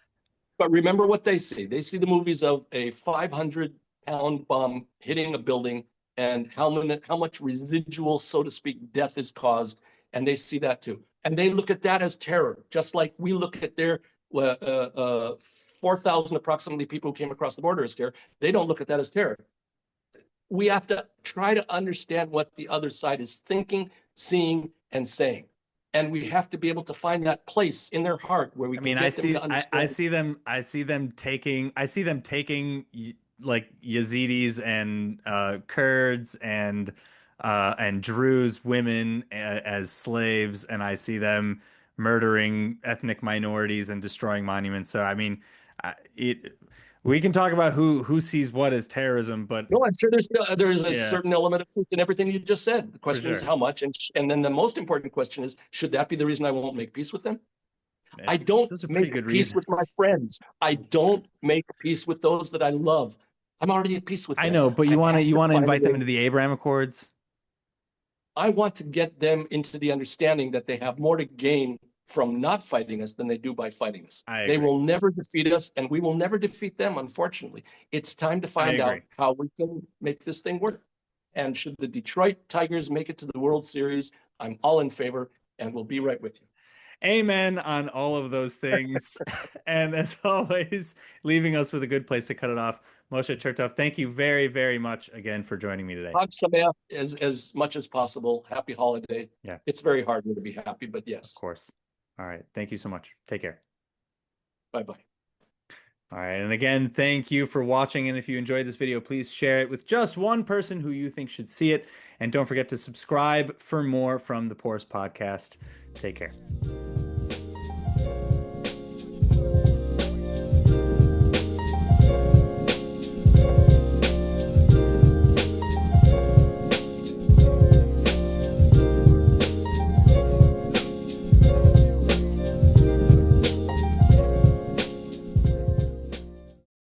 But remember what they see. They see the movies of a 500-pound bomb hitting a building and how much residual, so to speak, death is caused. And they see that too. And they look at that as terror, just like we look at their 4,000 approximately people who came across the border as terror. They don't look at that as terror. We have to try to understand what the other side is thinking, seeing, and saying. And we have to be able to find that place in their heart where we I can mean, get them to I understand. see them taking, like Yazidis and Kurds and Druze women as slaves, and I see them murdering ethnic minorities and destroying monuments. So I mean, it we can talk about who sees what as terrorism, but No, I'm sure there's a yeah, certain element of truth in everything you just said. The for question is sure. how much, and then the most important question is, should that be the reason I won't make peace with them? I don't Those are pretty make good peace with my reasons. friends. I That's true. don't make peace with those that I love. I'm already at peace with I them. know, but I have you to want to find a invite them way. into the Abraham Accords? I want to get them into the understanding that they have more to gain from not fighting us than they do by fighting us. I They agree. will never defeat us, and we will never defeat them, unfortunately. It's time to I find agree. out how we can make this thing work. And should the Detroit Tigers make it to the World Series, I'm all in favor, and we'll be right with you. Amen on all of those things. And as always, leaving us with a good place to cut it off. Moshe Chertoff, thank you very, very much again for joining me today. Hag Sameach as much as possible. Happy holiday. Yeah, It's very hard to be happy, but of yes. course. All right. Thank you so much. Take care. Bye bye. All right. And again, thank you for watching. And if you enjoyed this video, please share it with just one person who you think should see it. And don't forget to subscribe for more from the Poris podcast. Take care.